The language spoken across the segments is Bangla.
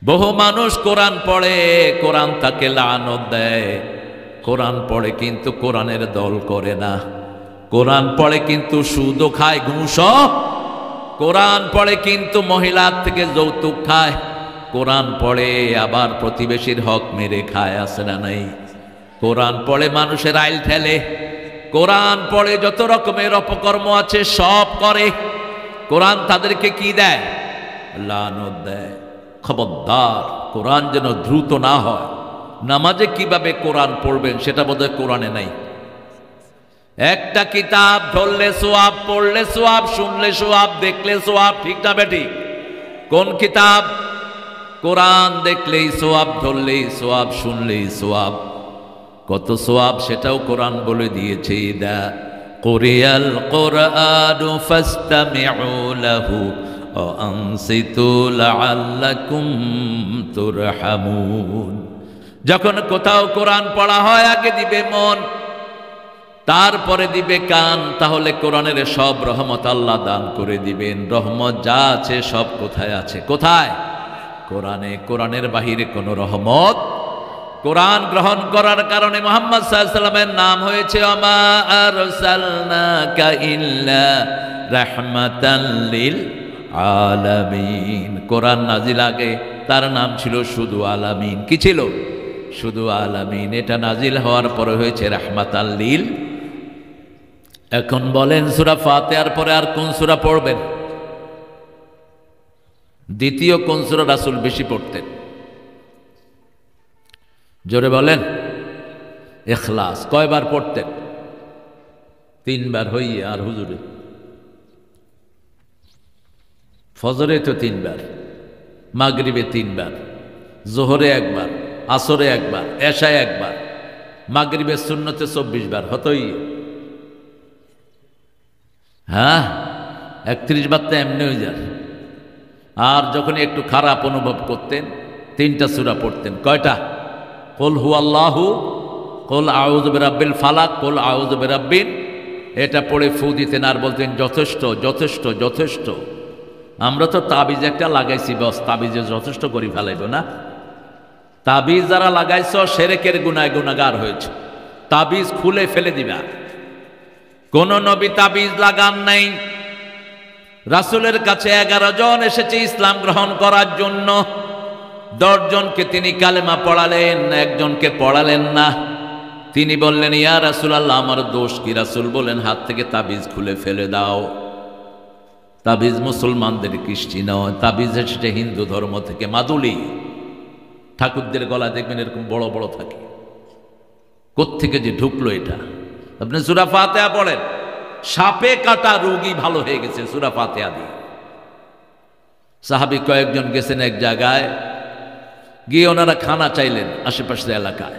বহু মানুষ কোরআন পড়ে, কোরআন তাকে লানত দেয়। কোরআন পড়ে কিন্তু কোরআনের দল করে না। কোরআন পড়ে কিন্তু সুদও খায়, ঘুষও। কোরআন পড়ে কিন্তু মহিলার থেকে যৌতুক খায়। কোরআন পড়ে আবার প্রতিবেশীর হক মেরে খায়, আছে না নাই? কোরআন পড়ে মানুষের আইল ঠেলে। কোরআন পড়ে যত রকমের অপকর্ম আছে সব করে। কোরআন তাদেরকে কি দেয়? লানত দেয়। খবরদার, কোরআন যেন দ্রুত না হয়। নামাজে কিভাবে কোরআন পড়বেন সেটা বোধহয় কোরআনে নাই। একটা কিতাব ধরলে সোয়াব, পড়লে সোয়াব, শুনলে সোয়াব, দেখলে সোয়াব, ঠিক না বেঠিক? কোন কিতাব? কোরআন দেখলেই সোয়াব, ধরলেই সোয়াব, শুনলেই সোয়াব। কত সোয়াব সেটাও কোরআন বলে দিয়েছে। ইদা কুরিয়াল কুরআনু ফাসতামিউ লাহু ওয়া আনসিতু লাআল্লাকুম তুরহামুন। যখন কোথাও কোরআন পড়া হয় আগে দিবে মন, তারপরে দিবে কান। তাহলে কোরআনের সব রহমত আল্লাহ দান করে দিবেন। রহমত যা আছে সব কোথায় আছে? কোথায়? কোরআনে। কোরআনের বাহিরে কোনো রহমত। কোরআন গ্রহণ করার কারণে মুহাম্মদ সাল্লাল্লাহু আলাইহি ওয়াসাল্লামের নাম হয়েছে ওমা আরসালনাকা ইল্লা রাহমাতাল লিল আলামিন। কোরআন নাজিল আগে তার নাম ছিল শুধু আলামিন। কি ছিল? শুধু আলামিন। এটা নাজিল হওয়ার পরে হয়েছে রাহমাতাল লিল। এখন বলেন, সূরা ফাতিহার পরে আর কোন সূরা পড়বেন? দ্বিতীয় কোন সূরা রাসূল বেশি পড়তেন? জোরে বলেন। ইখলাস। কয়বার পড়তেন? 3 বার। হইয়ে আর হুজুরে ফজরে তো 3 বার, মাগরিবে 3 বার, জোহরে 1 বার, আসরে 1 বার, এশায় 1 বার, মাগরিবের সুন্নতে 24 বার। হতই হ্যাঁ, 31 বার তো এমনি হয়ে যায়। আর যখন একটু খারাপ অনুভব করতেন 3টা সূরা পড়তেন। কয়টা? কুল হুয়াল্লাহু, কুল আউযু বিরাব্বিল ফালাক, কুল আউযু বিরাব্বিন। এটা পড়ে ফু দিতেন আর বলতেন যথেষ্ট, যথেষ্ট, যথেষ্ট। আমরা তো তাবিজ একটা লাগাইছি, বস তাবিজে যথেষ্ট করে ফেলাইব না। তাবিজ যারা লাগাইছ শিরকের গুনায় গুনাহগার হয়েছে। তাবিজ খুলে ফেলে দিবা। কোন নবী তাবিজ লাগান নাই। রাসূলের কাছে 11 জন এসেছে ইসলাম গ্রহণ করার জন্য। 10 জনকে তিনি কালেমা পড়ালেন, একজনকে পড়ালেন না। তিনি বললেন, ইয়া রাসূলুল্লাহ, আমার দোষ কি? রাসূল বলেন, হাত থেকে তাবিজ খুলে ফেলে দাও। তাবিজ মুসলমানদের কৃষ্টি নয়, তাবিজ এসেছে হিন্দু ধর্ম থেকে। মাদুলি ঠাকুরদের গলা দেখবেন এরকম বড় বড় থাকে। কোত্থেকে যে ঢুকলো এটা? আপনি সূরা ফাতিহা পড়েন, সাপে কাটা রোগী ভালো হয়ে গেছে সূরা ফাতিহা দিয়ে। সাহাবী কয়েকজন গেছেন এক জায়গায়, গিয়ে ওনারা খানা চাইলেন আশেপাশের এলাকায়।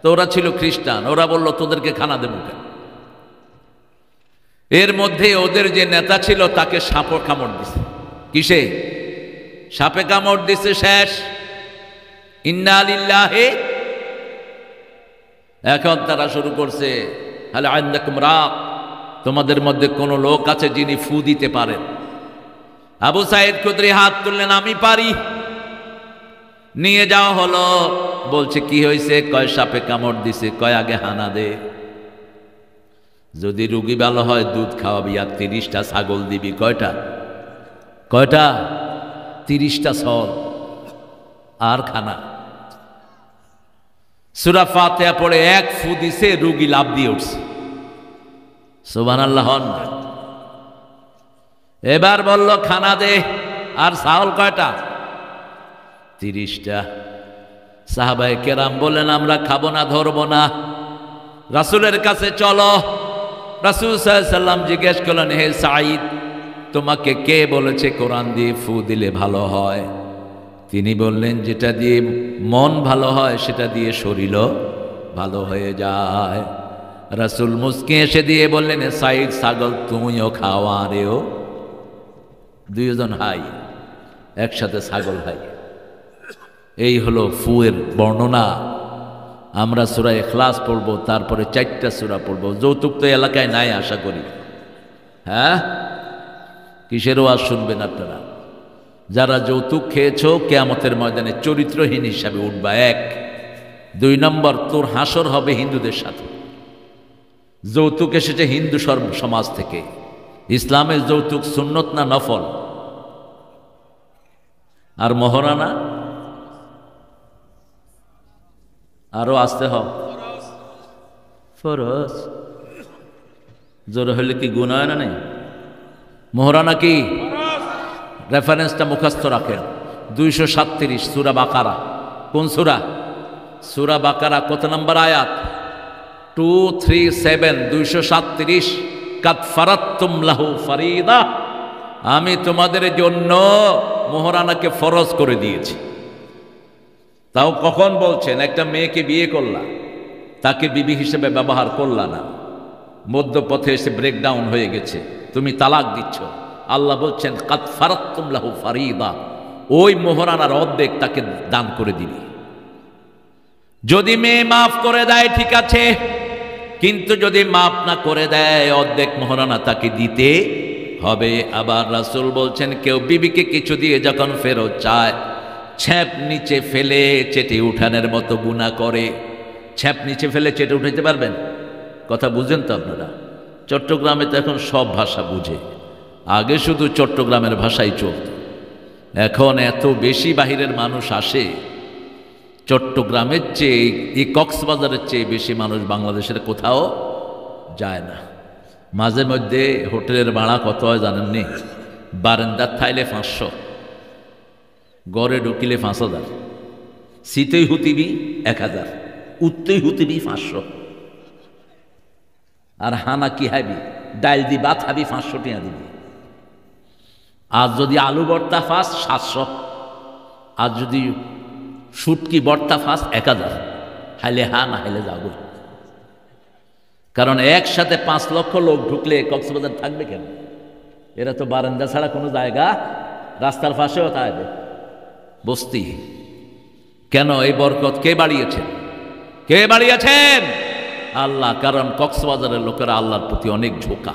তো ওরা ছিল খ্রিস্টান। ওরা বলল, তোদেরকে খানা দেবো কেন? এর মধ্যে ওদের যে নেতা ছিল তাকে সাপে কামড় দিছে। কিসে? সাপে কামড় দিছে। শেষ। ইন্না লিল্লাহি। এখন তারা শুরু করছে, হাল আনদাকুম রাক, তোমাদের মধ্যে কোন লোক আছে যিনি ফু দিতে পারেন? আবু সাঈদ খুদরি হাত তুললেন, আমি পারি। নিয়ে যাওয়া হলো। বলছে কি হয়েছে? কয় সাপে কামড় দিছে। কয় আগে হানা দে। যদি রুগী ভালো হয় দুধ খাওয়াবি আর 30টা ছাগল দিবি। কয়টা? কয়টা? 30টা সল আর খানা। সূরা ফাতিহা পড়ে এক ফু দিছে, রুগী লাফ দিয়ে উঠছে। সুবহানাল্লাহ। এবার বলল খানা দে। আর ছাগল কয়টা? 30টা। সাহাবায়ে কেরাম বললেন, আমরা খাবো না, ধরবো না, রাসূলের কাছে চলো। রাসূল সাল্লাল্লাহু আলাইহি ওয়াসাল্লাম জিজ্ঞেস করলেন, হে সাঈদ, তোমাকে কে বলেছে কোরআন দিয়ে ফু দিলে ভালো হয়? তিনি বললেন, যেটা দিয়ে মন ভালো হয় সেটা দিয়ে শরীরও ভালো হয়ে যায়। রাসূল মুস্কি এসে দিয়ে বললেন, সাঈদ, ছাগল তুমিও খাও আরেও। 2 জন হাই, একসাথে ছাগল হাই। এই হলো ফুয়ের বর্ণনা। আমরা সূরা ইখলাস পড়ব, তারপরে 4টা সূরা পড়ব। যৌতুক তো এলাকায় নাই আশা করি। হ্যাঁ, কিসের ওয়াজ শুনবেন আপনারা? যারা যৌতুক খেয়েছো কিয়ামতের ময়দানে চরিত্রহীন হিসাবে উঠবা। 1 2 নম্বর, তোর হাসর হবে হিন্দুদের সাথে। যৌতুক এসেছে হিন্দু সমাজ থেকে। ইসলামের যৌতুক সুন্নত না নফল? আর মহারানা আরো আসতে হবে ফরজ। জোর হলে কি গুনাহ হয় না? নেই। মহারানা কি? রেফারেন্সটা মুখস্থ রাখেন। 237 সূরা বাকারা। কোন সূরা? সূরা বাকারা কত নম্বর আয়াত? 237 237। কাদ ফারাদতুম লাহু ফারিদা, আমি তোমাদের জন্য মোহরানাকে ফরজ করে দিয়েছি। তাও কখন বলছেন? একটা মেয়েকে বিয়ে করলা, তাকে বিবি হিসেবে ব্যবহার করলা না, মধ্যপথে এসে ব্রেকডাউন হয়ে গেছে, তুমি তালাক দিচ্ছ। আল্লাহ বলছেন কাদ ফারাদতুম লাহু ফারিদা, ওই মোহরানার অর্ধেক তাকে দান করে দিবি। যদি মেয়ে মাফ করে দেয় ঠিক আছে, কিন্তু যদি মাফ না করে দেয় অর্ধেক মোহরানা তাকে দিতে হবে। আবার রাসূল বলছেন কেউ বিবিকে কিছু দিয়ে যখন ফেরত চায়, ছ্যাপ নিচে ফেলে চেটে উঠানোর মতো গুনাহ করে। ছ্যাপ নিচে ফেলে চেটে উঠাইতে পারবেন? কথা বুঝেন তো আপনারা? চট্টগ্রামে তো এখন সব ভাষা বুঝে, আগে শুধু চট্টগ্রামের ভাষাই চলত। এখন এত বেশি বাহিরের মানুষ আসে, চট্টগ্রামের চেয়ে এই কক্সবাজারের চেয়ে বেশি মানুষ বাংলাদেশের কোথাও যায় না। মাঝে মধ্যে হোটেলের ভাড়া কত হয় জানেননি? বারান্দার থাইলে 500, গড়ে ঢুকিলে 5000, শীতই হুতিবি 1000, উত্তই হুতিবি 500, আর হানা কি হাবি ডাইল দি ভাত হাবি 500 টাকা দিবি। আর যদি আলু ভর্তা ফাস 700, আর যদি শুটকি ভর্তা ফাস 1000। হাইলে হা না হাইলে যাবো। কারণ একসাথে 5 লক্ষ লোক ঢুকলে কক্সবাজার থাকবে কেন? এরা তো বারান্দা ছাড়া কোনো জায়গা, রাস্তার পাশেও থাকবে বস্তি। কেন? এই বরকত কে বাড়িয়েছেন? কে বাড়িয়েছেন? আল্লাহ। কারণ কক্সবাজারের লোকেরা আল্লাহর প্রতি অনেক ঝোঁকা,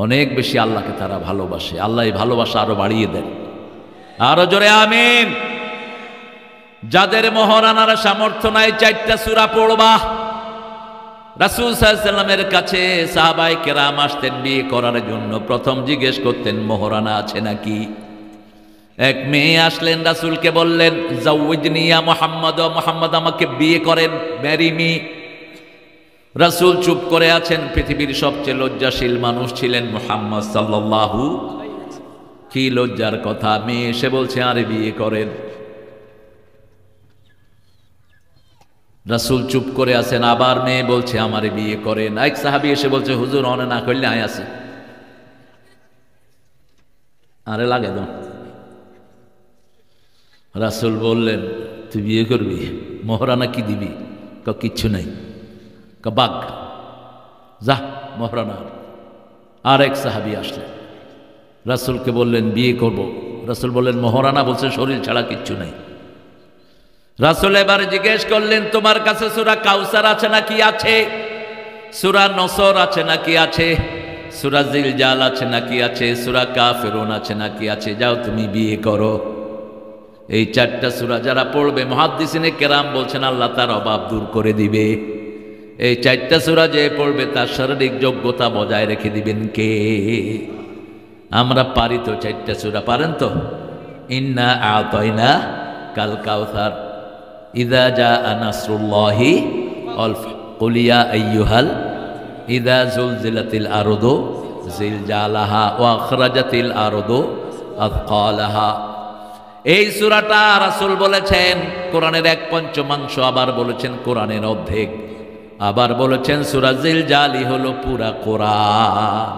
অনেক বেশি আল্লাহকে তারা ভালোবাসে। আল্লাহ এই ভালোবাসা আরো বাড়িয়ে দেন। আরো জোরে আমিন। যাদের মহারানার সামর্থ্য নাই 4টা সূরা পড়বা। রাসূল সাল্লাল্লাহু আলাইহি ওয়াসাল্লামের কাছে সাহাবায়ে কেরাম আসতেন বিয়ে করার জন্য, প্রথম জিজ্ঞেস করতেন মহারানা আছে নাকি। এক মেয়ে আসলেন, রাসূলকে বললেন জাওয়াজনি ইয়া মুহাম্মদ, মুহাম্মদ আমাকে বিয়ে করেন, ম্যারি মি। রাসূল চুপ করে আছেন। পৃথিবীর সবচেয়ে লজ্জাশীল মানুষ ছিলেন মুহাম্মদ সাল্লাল্লাহু। কি লজ্জার কথা! মেয়ে এসে বলছে আরে বিয়ে করেন। রাসূল চুপ করে আছেন। আবার মেয়ে বলছে আমারে বিয়ে করেন। এক সাহাবী এসে বলছে হুজুর অনে না করলে আয় আছে, আরে লাগে দাও। রাসূল বললেন তুই বিয়ে করবি, মহারানা কি দিবি? কিচ্ছু নাই। বাঘ যা মহারানা। আর এক সাহাবী আসলেন, রাসূলকে বললেন বিয়ে করব। রাসূল বললেন মহারানা বলছে শরীর ছাড়া কিচ্ছু নাই। রাসূল এবার জিজ্ঞেস করলেন তোমার কাছে সূরা কাউসার আছে নাকি? আছে। সূরা নসর আছে নাকি? আছে। সূরা জিলজাল আছে নাকি? আছে। সূরা কাফিরুন আছে নাকি? আছে। যাও তুমি বিয়ে করো। এই 4টা সূরা যারা পড়বে মুহাদ্দিসিনে কেরাম বলছেন আল্লাহ তার অভাব দূর করে দিবে। এই 4টা সূরা যে পড়বে তার শারীরিক যোগ্যতা বজায় রেখে দিবেন কে? আমরা পারি তো 4টা সূরা? পারেন তো? ইন্না আতাইনা কাল কাউসার, ইযা জাআ নাসরুল্লাহি ওয়াল ফাতহু, কুল ইয়া আইয়ুহাল, ইযা জুলজিলাতিল আরদু জিলজালাহা ওয়া আখরাজাতিল আরদু আথকালাহা। এই সূরাটা রাসূল বলেছেন কোরআনের 1/5, আবার বলেছেন কোরআনের অর্ধেক, আবার বলেছেন সূরা জিলজালই হলো পুরা কোরআন।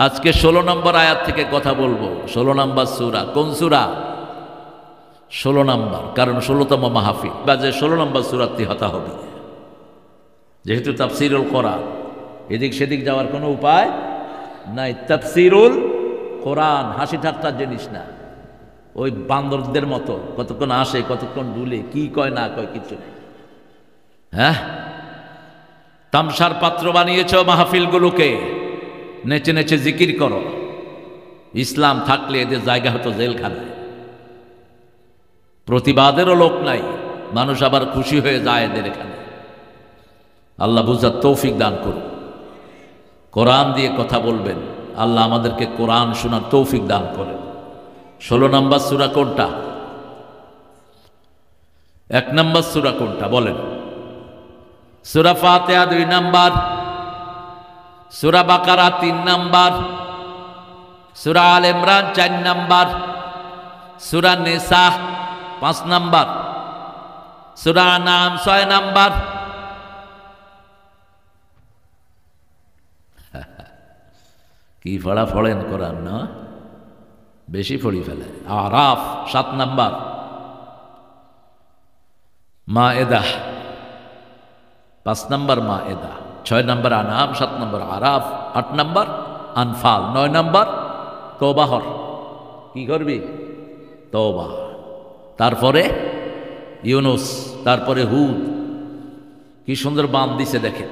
আজকে 16 নম্বর আয়াত থেকে কথা বলবো। 16 নম্বর সূরা। কোন সূরা? 16 নম্বর, কারণ 16তম মাহফিল বা যে 16 নম্বর সূরাটি হতা হবে। যেহেতু তাফসীরুল কোরআন, এদিক সেদিক যাওয়ার কোনো উপায় নাই। তাফসীরুল কোরআন হাসি ঠাট্টার জিনিস না। ওই বান্দরদের মতো কতক্ষণ আসে কতক্ষণ ডুলে, কি কয় না কয় কিছু নেই। হ্যাঁ, তামসার পাত্র বানিয়েছ মাহফিলগুলোকে, নেচে নেচে জিকির করো। ইসলাম থাকলে এদের জায়গা হতো জেলখানায়, প্রতিবাদেরও লোক নাই, মানুষ আবার খুশি হয়ে যায় এদের এখানে। আল্লাহ বুঝার তৌফিক দান করুন। কোরআন দিয়ে কথা বলবেন, আল্লাহ আমাদেরকে কোরআন শোনার তৌফিক দান করেন। 16 নম্বর সূরা কোনটা? 1 নম্বর সূরা কোনটা বলেন? সূরা ফাতিহা 2 নম্বর, সূরা বাকারা 3 নম্বর, সূরা আল ইমরান 4 নম্বর, সূরা নিসা 5 নম্বর, সূরা আনাম 6 নম্বর। কি পড়া পড়েন কোরআন না? বেশি পড়ি ফেলে। আরাফ 7 নম্বর, মায়েদা 5 নম্বর, মায়েদা 6 নম্বর, আনাম 7 নম্বর, আরাফ 8 নম্বর, আনফাল 9 নম্বর। তওবা হর, কি করবি? তওবা। তারপরে ইউনুস, তারপরে হুদ। কি সুন্দর বাঁধ দিছে দেখেন।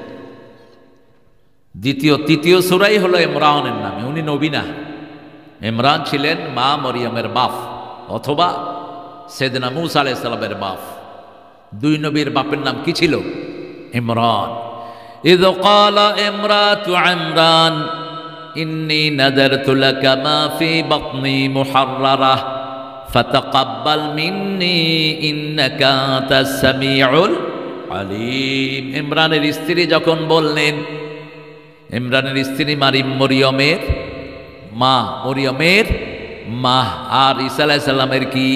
তৃতীয় সূরাই হলো ইমরানের নামে। উনি নবী না, ইমরান ছিলেন মা মরিয়মের বাপ, অথবা সাইয়েদনা মূসা আলাইহিস সালামের বাপ। 2 নবীর বাপের নাম কি ছিল? ইমরান। ইয ক্বালা ইমরাতু ইমরান ইন্নী নাযারতু লাকা মা ফি বাতনি মুহাররারা ফাতাকাব্বাল মিন্নী ইন্নাকা আনতাস সামিউল আলিম। ইমরানের স্ত্রী যখন বললেন, ইমরানের স্ত্রী মরিয়মের মা, আর ঈসা আলাইহিস সালামের কি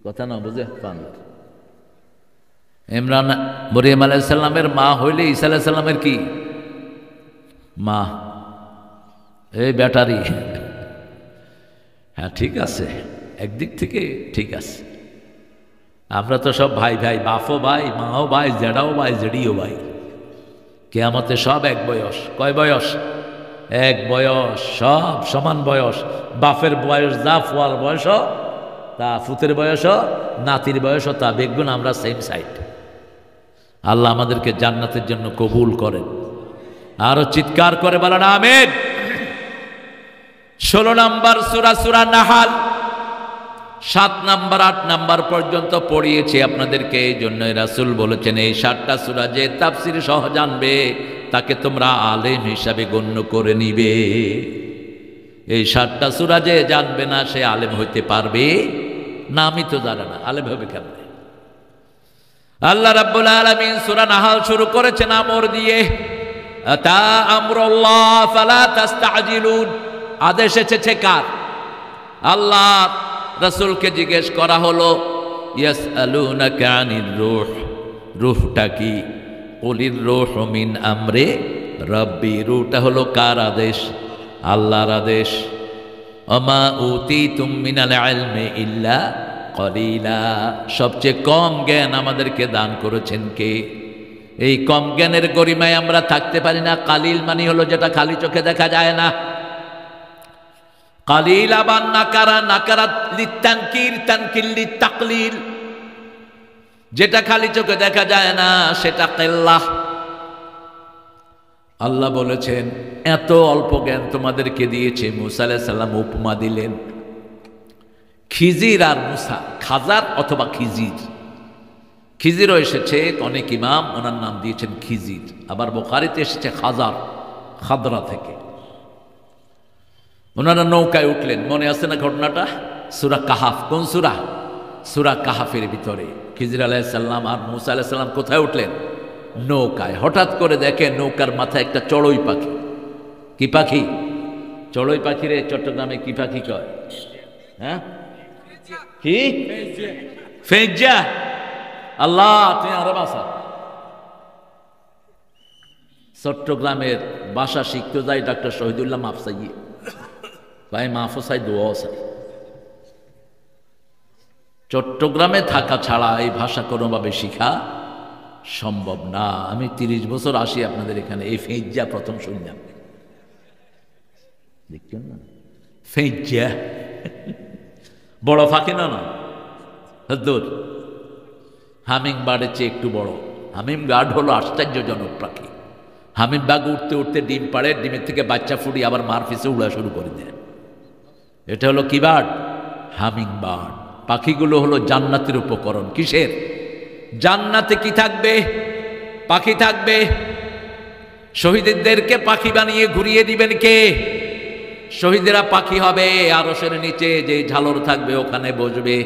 কথা না বুঝে পান? ইমরান মরিয়ম আলাইহিস সালামের মা হইলে ঈসা আলাইহিস সালামের কি মা? এই ব্যাটারি। হ্যাঁ ঠিক আছে, একদিক থেকে ঠিক আছে। আমরা তো সব ভাই ভাই, বাপও ভাই, মাও ভাই, জেডাও ভাই, জেডিও ভাই। কিয়ামতে সব এক বয়স। কয় বয়স? এক বয়স, সব সমান বয়স। বাপের বয়স যা, ফুয়ার বয়স তা, ফুতের বয়স, নাতির বয়স তা, বেগুন আমরা সেম সাইড। আল্লাহ আমাদেরকে জান্নাতের জন্য কবুল করেন। আরো চিৎকার করে বলেন আমিন। 16 নম্বর সূরা, সূরা নাহাল 7 নম্বর 8 নম্বর পর্যন্ত পড়িয়েছি আপনাদেরকে। এই জন্য রাসূল বলেছেন, এই 7টা সূরা যে তাফসীর সহ জানবে তাকে তোমরা আলেম হিসাবে গণ্য করে নিবে। এই 7টা সূরা যে জানবে না সে আলেম হইতে পারবে না। আমি তো জানি না, আলেম হবে কেমনে? আল্লাহ রাব্বুল আলামিন সূরা নাহাল শুরু করেছেন আমর দিয়ে। আতা আমরুল্লাহ ফালা তাস্তাজিলুন। আদেশ এসেছে কার? আল্লাহ। রাসূলকে জিজ্ঞেস করা হলো, ইয়াসআলুনাকা আনির রূহ, রূহটা কি? কুলির রূহু মিন আমরি রাব্বি। রূহটা হলো কার আদেশ? আল্লাহর আদেশ। ওমা উতিতুম মিনাল ইলমি ইল্লা কলিলা। সবচেয়ে কম জ্ঞান আমাদেরকে দান করেছেন কে? এই কম জ্ঞানের গরিমায় আমরা থাকতে পারি না। কালিল মানে হলো যেটা খালি চোখে দেখা যায় না। কালিল আবার নাকারা, নাকারাত লিতানকির, তানকিল লিতাকলিল। যেটা খালি চোখে দেখা যায় না সেটা কিল্লাহ। আল্লাহ বলেছেন এত অল্প জ্ঞান তোমাদেরকে দিয়েছে। মূসা আলাইহিস সালাম উপমা দিলেন খিজির আর মূসা, খাজার অথবা খিজির। খিজিরও এসেছে, অনেক ইমাম ওনার নাম দিয়েছেন খিজির। আবার বুখারীতে এসেছে খাজার, খাদরা থেকে। ওনারা নৌকায় উঠলেন, মনে আছে না ঘটনাটা? সূরা কাহাফ। কোন সূরা? সূরা কাহাফের ভিতরে খিজির আলাইহিস সালাম আর মূসা আলাইহিস সালাম কোথায় উঠলেন? নৌকায়। হঠাৎ করে দেখে নৌকার মাথায় একটা চড়ুই পাখি। কি পাখি? চড়ুই পাখিরে চট্টগ্রামে কি পাখি কয়? হ্যাঁ, কি? ফেজ্জা। আল্লাহ তুমি আরো বাসা। চট্টগ্রামের ভাষা শিখতে যাই ডাক্তার শহীদুল্লাহ মাফসাই ভাই, মাফও চাই, দোয়াও চাই। চট্টগ্রামে থাকা ছাড়া এই ভাষা কোনোভাবে শিখা সম্ভব না। আমি 30 বছর আসি আপনাদের এখানে, এই ফেজ্জা প্রথম শুনলাম। দেখছেন না? ফেজ্জা বড় ফাঁকি না, না দূর। হামিং বার্ডের চেয়ে একটু বড়। হামিং বার্ড হলো আশ্চর্যজনক পাখি। হামিমবাগ উঠতে উঠতে ডিম পাড়ে, ডিমের থেকে বাচ্চা ফুটিয়ে আবার মার পিছে উড়া শুরু করে দেয়। এটা হলো কি বার্ড? Humming bird. পাখিগুলো হলো জান্নাতের উপকরণ। কিসের? জান্নাতে কি থাকবে? পাখি থাকবে। শহীদদেরকে পাখি বানিয়ে ঘুরিয়ে দিবেন কে? শহীদেরা পাখি হবে, আরশের নিচে যে ঝালর থাকবে ওখানে বসবে,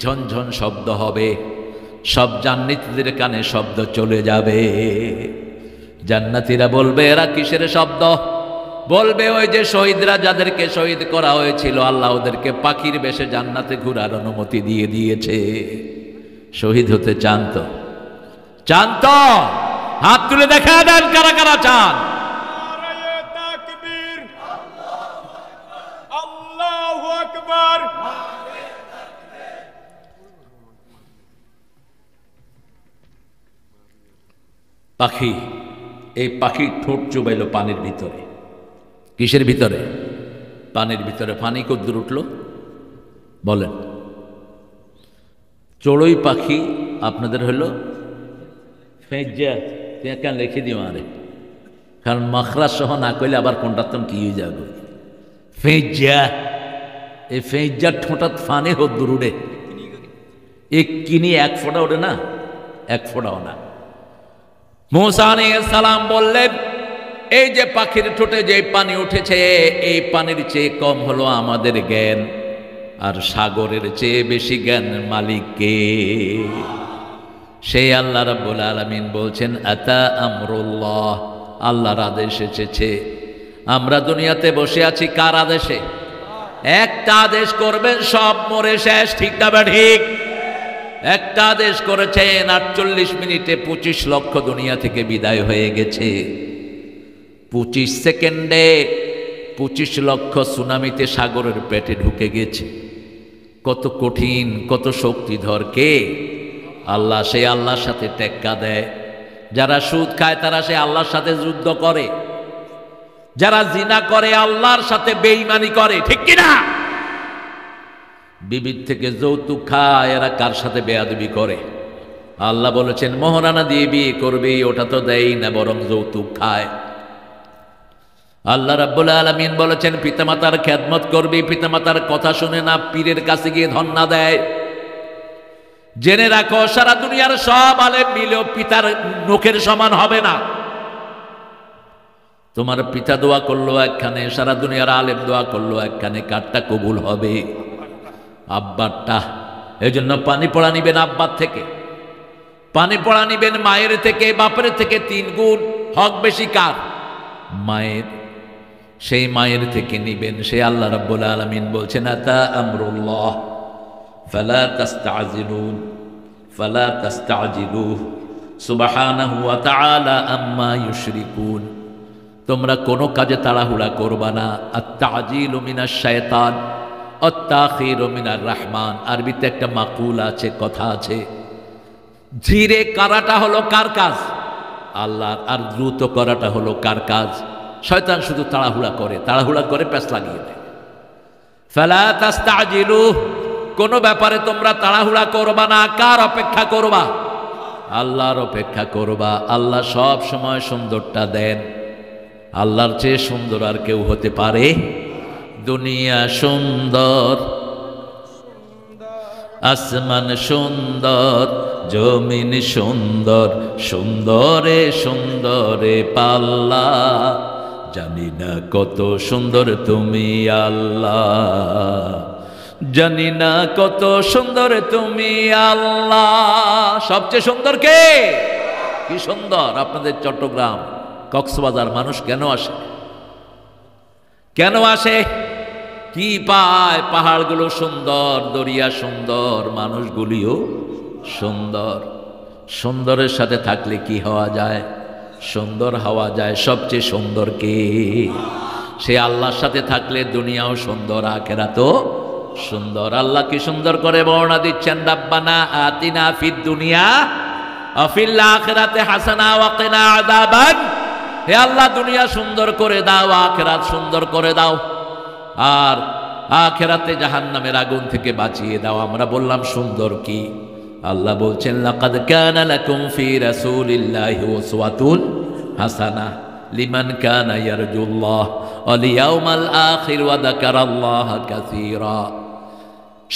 ঝনঝন শব্দ হবে, সব জান্নাতীদের কানে শব্দ চলে যাবে। জান্নাতীরা বলবে এরা কিসের শব্দ? বলবে ওই যে শহীদরা যাদেরকে শহীদ করা হয়েছিল আল্লাহ ওদেরকে পাখির বেশে জান্নাতে ঘোরার অনুমতি দিয়ে দিয়েছে। শহীদ হতে চান তো? চান তো? হাত তুলে দেখা দেন কারা কারা চান। আল্লাহু আকবার। পাখি, এই পাখির ঠোঁট চুবাইল পানির ভিতরে। কিসের ভিতরে? পানির ভিতরে। পানি কদ্দূর উঠল বলেন? চড়ুই পাখি আপনাদের হলো ফেজ্জা। কেন লিখে দিও আরে, কারণ মখরাজ সহ না কইলে আবার কোনটাতন কি হয়ে যাবে। ফেজ্জা, এই ফেজ্জার ঠোঁটাত ফানে হদ্দুর উড়ে। এক কিনি এক ফোঁটা ওঠে না, এক ফোঁটাও না। মুসা আলাইহিস সালাম বললেন এই যে পাখির ঠোঁটে যে পানি উঠেছে এই পানির চেয়ে কম হলো আমাদের জ্ঞান, আর সাগরের চেয়ে বেশি জ্ঞান মালিক কে? সেই আল্লাহ রাব্বুল আলামিন বলছেন আতা আমরুল্লাহ, আল্লাহর আদেশ এসেছে। আমরা দুনিয়াতে বসে আছি কার আদেশে? একটা আদেশ করবেন সব মরে শেষ, ঠিক না বা ঠিক? একটা আদেশ করেছেন 48 মিনিটে 25 লক্ষ দুনিয়া থেকে বিদায় হয়ে গেছে। 25 সেকেন্ডে 25 লক্ষ সুনামিতে সাগরের পেটে ঢুকে গেছে। কত কঠিন, কত শক্তিধর কে? আল্লাহ। সেই আল্লাহর সাথে টেক্কা দেয়। যারা সুদ খায় তারা সেই আল্লাহর সাথে যুদ্ধ করে, যারা জিনা করে আল্লাহর সাথে বেঈমানি করে, ঠিক কিনা? বিবির থেকে যৌতুক খায় এরা কার সাথে বেয়াদবি করে? আল্লাহ বলেছেন মোহরানা দিয়ে বিয়ে করবি, ওটা তো দেয় না বরং যৌতুক খায়। আল্লাহ রাব্বুল আলামিন বলেছেন পিতামাতার খেদমত করবি, পিতামাতার কথা শুনে না, পীরের কাছে গিয়ে ধন্না দেয়। জেনে রাখো সারা দুনিয়ার সব আলেম মিলেও পিতার নখের সমান হবে না। তোমার পিতা দোয়া করলো একখানে, সারা দুনিয়ার আলেম দোয়া করলো একখানে, কারটা কবুল হবে? আব্বারটা। এই জন্য পানি পড়া নিবেন আব্বার থেকে, পানি পড়া নিবেন মায়ের থেকে, বাপের থেকে 3 গুণ হক বেশি কার? মায়ের। সেই মায়ের থেকে নিবেন। সে আল্লাহ রাব্বুল আলামিন বলছেন আতা আমরুল্লাহ ফালা তাস্তাজিলুন ফালা তাস্তাজিলুহু সুবহানাহু ওয়া তাআলা আম্মা ইউশরিকুন। তোমরা কোনো কাজে তাড়াহুড়া করবা না। আত-তাজিলু মিনাশ শায়তান আত-তাখিরু মিনার রহমান। আরবিতে একটা মাকুল আছে, কথা আছে, ধীরে করাটা হলো কার কাজ? আল্লাহর। আর দ্রুত করাটা হলো কার কাজ? শয়তান শুধু তাড়াহুড়া করে, তাড়াহুড়া করে প্যাঁচ লাগিয়ে দেয়। ফালা তাস্তাজিলুহু, কোনো ব্যাপারে তোমরা তাড়াহুড়া করবা না। কার অপেক্ষা করবা? আল্লাহর অপেক্ষা করবা। আল্লাহ সব সময় সুন্দরটা দেন। আল্লাহর চেয়ে সুন্দর আর কেউ হতে পারে? দুনিয়া সুন্দর, আসমান সুন্দর, জমিন সুন্দর, সুন্দরে সুন্দরে পাল্লা। জানি না কত সুন্দর তুমি আল্লাহ, জানি না কত সুন্দর তুমি আল্লাহ। সবচেয়ে সুন্দর কে? কি সুন্দর! আপনাদের চট্টগ্রাম, কক্সবাজার মানুষ কেন আসে? কেন আসে? কি পায়? পাহাড়গুলো সুন্দর, দরিয়া সুন্দর, মানুষগুলিও সুন্দর। সুন্দরের সাথে থাকলে কি হওয়া যায়? সুন্দর হওয়া যায়। সবচেয়ে সুন্দর কে? সে আল্লাহর সাথে থাকলে দুনিয়াও সুন্দর, আখিরাতও সুন্দর। আল্লাহ কি সুন্দর করে বর্ণনা দিচ্ছেন, রাব্বানা আতিনা ফিদ দুনিয়া ওয়া ফিল আখিরাতি হাসানা ওয়া কিনা আযাবান। হে আল্লাহ দুনিয়া সুন্দর করে দাও, আখিরাত সুন্দর করে দাও, আর আখিরাতে জাহান্নামের আগুন থেকে বাঁচিয়ে দাও। আমরা বললাম সুন্দর কি? আল্লাহ বলছেন লাকাদ কানা লাকুম ফি রাসূলিল্লাহি উসওয়াতুন হাসানাহ। লিমান কানা ইয়ারজুল্লাহ ওয়াল ইয়াউমাল আখির ওয়া যাকারাল্লাহা কাসীরা।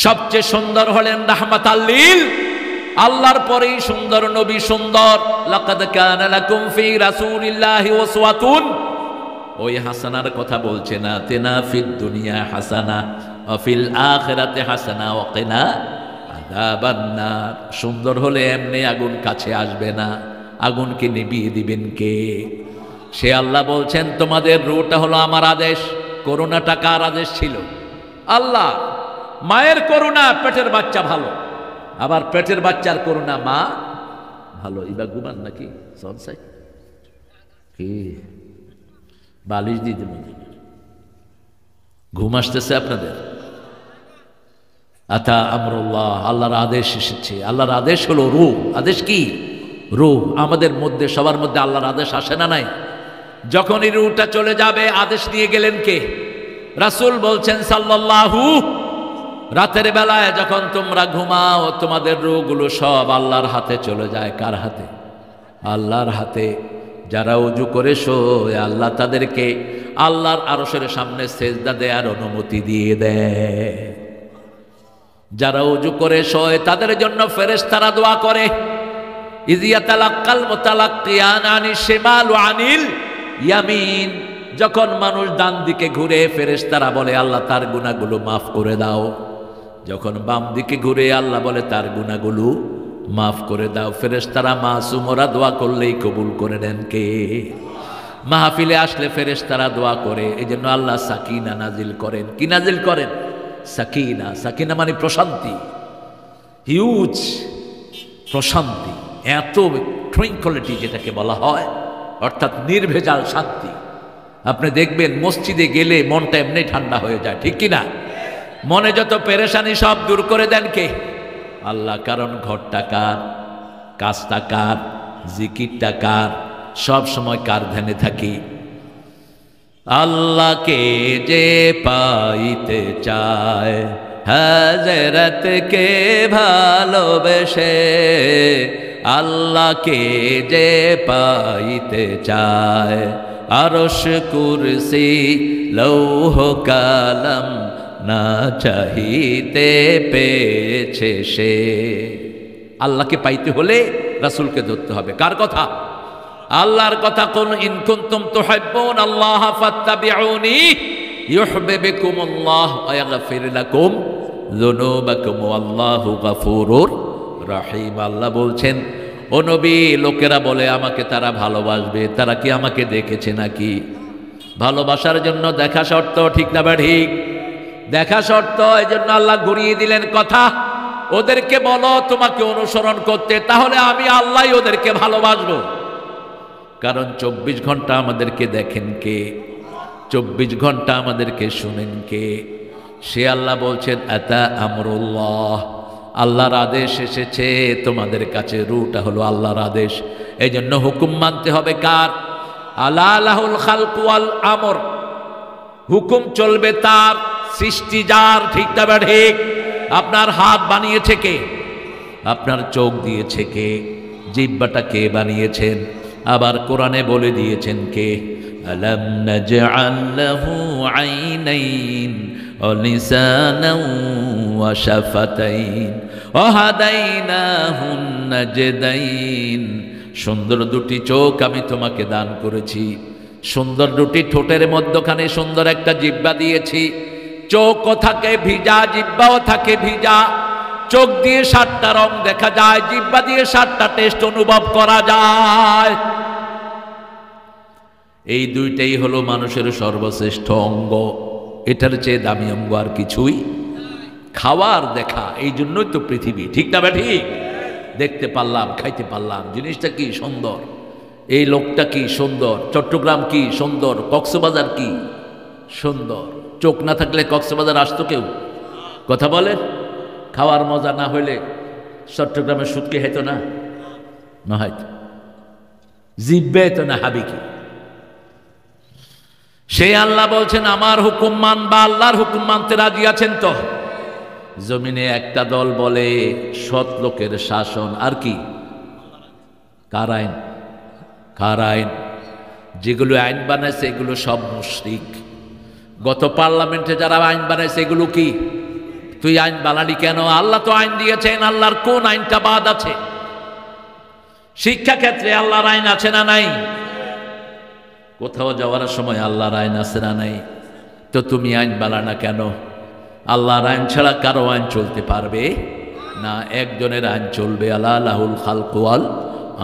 সবচেয়ে সুন্দর হলেন রাহমাতাল লিল, আল্লাহর পরেই সুন্দর নবী সুন্দর। লাকাদ কানা লাকুম ফি রাসূলিল্লাহি উসওয়াতুন, ওই হাসানার কথা বলছে না, তেনা ফিদ দুনিয়া হাসানা ওয়া ফিল আখিরাতি হাসানা ওয়া কিনা আযাবান নার। সুন্দর হলে এমনি আগুন কাছে আসবে না, আগুনকে নিভিয়ে দিবেন কে? সে আল্লাহ বলছেন তোমাদের রূহটা হলো আমার আদেশ। করুণাটা কার আদেশ ছিল? আল্লাহ। মায়ের করুণা পেটের বাচ্চা ভালো, আবার পেটের বাচ্চার করুণা মা ভালো। এবার ঘুমান নাকি সনসাই কি বালিশ দিয়ে দেবেন? ঘুম আসতেছে আপনাদের? আতা আমরুল্লাহ, আল্লাহর আদেশ এসেছে। আল্লাহর আদেশ হলো রূহ। আদেশ কি? রূহ। আমাদের মধ্যে সবার মধ্যে আল্লাহর আদেশ আসে না নাই? যখন এই রূহটা চলে যাবে, আদেশ নিয়ে গেলেন কে? রাসূল বলছেন সাল্লাল্লাহু, রাতের বেলায় যখন তোমরা ঘুমাও তোমাদের রূহগুলো সব আল্লাহর হাতে চলে যায়। কার হাতে? আল্লাহর হাতে। যারা ওযু করে শোয় আল্লাহ তাদেরকে আল্লাহর আরশের সামনে সেজদা দেওয়ার অনুমতি দিয়ে দেয়। যারা ওযু করে শোয় তাদের জন্য ফেরেশতারা দোয়া করে। ইয ইয়াতালাক্কাল মুতালাক্কিয়ান আনিশ শিমাল ওয়া আনিল ইয়ামিন, যখন মানুষ ডান দিকে ঘুরে ফেরেশতারা বলে আল্লাহ তার গুনাহগুলো মাফ করে দাও। যখন বাম দিকে ঘুরে আল্লাহ বলে তার গুনাহগুলো মাফ করে দাও। ফেরেশতারা মাসুম, ওরা দোয়া করলেই কবুল করে নেন কে? মাহফিলে আসলে ফেরেশতারা দোয়া করে, এই জন্য আল্লাহ সাকিনা নাজিল করেন। কি নাজিল করেন? সাকিনা। সাকিনা মানে প্রশান্তি, হিউজ প্রশান্তি, এত ট্রাঙ্কুইলিটি যেটাকে বলা হয়, অর্থাৎ নির্ভেজাল শান্তি। আপনি দেখবেন মসজিদে গেলে মনটা এমনি ঠান্ডা হয়ে যায়, ঠিক কিনা? মনে যত পেরেশানি সব দূর করে দেন কে? আল্লাহ। কারণ ঘরটা কার, কাজটা কার, জিকিরটা কার, সব সময় কার ধ্যানে থাকি? আল্লাহকে যে পাইতে চায় হযরতকে ভালোবেসে, আল্লাহকে যে পাইতে চায় আরশ কুরসি লৌহ কালাম না চাহিতে পেয়েছে সে। আল্লাহকে পাইতে হলে রাসূলকে ধরতে হবে। কার কথা? আল্লাহর কথা। কুল ইন কুনতুম তুহিব্বুন আল্লাহ ফাত্তাবিউনি ইউহিব্বুকুমুল্লাহ ওয়া ইয়াগফির লাকুম যুনুবাকুম ওয়াল্লাহু গফুরুর রহিম। আল্লাহ বলছেন ও নবী, লোকেরা বলে আমাকে তারা ভালোবাসবে, তারা কি আমাকে দেখেছে নাকি? ভালোবাসার জন্য দেখা শর্ত, ঠিক না বা ঠিক? দেখা শর্ত। এই জন্য আল্লাহ ঘুরিয়ে দিলেন কথা, ওদেরকে বলো তোমাকে অনুসরণ করতে, তাহলে আমি আল্লাহ ওদেরকে ভালোবাসবো। কারণ 24 ঘন্টা আমাদেরকে দেখেন কে? 24 ঘন্টা আমাদেরকে শুনেন কে? সে আল্লাহ বলছেন আতা আমরুল্লাহ, আল্লাহর আদেশ এসেছে তোমাদের কাছে। রূহটা হলো আল্লাহর আদেশ। এই জন্য হুকুম মানতে হবে কার? আলা লাহুল খালকু ওয়াল আমর, হুকুম চলবে তার, সৃষ্টি যার, ঠিক না বা ঠিক? আপনার হাত বানিয়েছে কে? আপনার চোখ দিয়েছে কে? জিহ্বাটা কে বানিয়েছেন? আবার কোরআনে বলে দিয়েছেন কে? আলাম নাজআল লাহু আইনাইন ওয়া লিসানান ওয়া শাফাতাইন ওয়া হাদাইনাহুন নাজদাইন। সুন্দর দুটি চোখ আমি তোমাকে দান করেছি, সুন্দর দুটি ঠোঁটের মধ্যখানে সুন্দর একটা জিহ্বা দিয়েছি। চোখও থাকে ভিজা, জিহ্বাও থাকে ভিজা। চোখ দিয়ে 7টা রং দেখা যায়, জিহ্বা দিয়ে 7টা টেস্ট অনুভব করা যায়। এই দুইটাই হলো মানুষের সর্বশ্রেষ্ঠ অঙ্গ। এটার চেয়ে দামি অঙ্গ আর কিছুই। খাওয়ার দেখা, এই জন্যই তো পৃথিবী, ঠিক না বা ঠিক? দেখতে পারলাম, খাইতে পারলাম, জিনিসটা কি সুন্দর, এই লোকটা কি সুন্দর, চট্টগ্রাম কি সুন্দর, কক্সবাজার কি সুন্দর। চোখ না থাকলে কক্সবাজার আসতো কেউ? কথা বলেন। খাওয়ার মজা না হইলে চট্টগ্রামের সুদকে হইতো না, না হয়তো জিব্বে হইতো না, হাবি কি? সেই আল্লাহ বলছেন আমার হুকুম মানবা। আল্লাহর হুকুম মানতে রাজি আছেন তো? জমিনে একটা দল বলে সৎ লোকের শাসন, আর কি? কার আইন? কার আইন? যেগুলো আইন বানাইছে এগুলো সব মুশরিক। গত পার্লামেন্টে যারা আইন বানাইছে এগুলো কি? তুই আইন বানালি কেন? আল্লাহ তো আইন দিয়েছেন, আল্লাহর কোন আইনটা বাদ আছে? শিক্ষা ক্ষেত্রে আল্লাহর আইন আছে না নাই? কোথাও যাওয়ার সময় আল্লাহর আইন আছে না নাই? তো তুমি আইন বানা না কেন? আল্লাহর আইন ছাড়া কারো আইন চলতে পারবে না, একজনের আইন চলবে। আল্লাহ লাহুল খালকু ওয়াল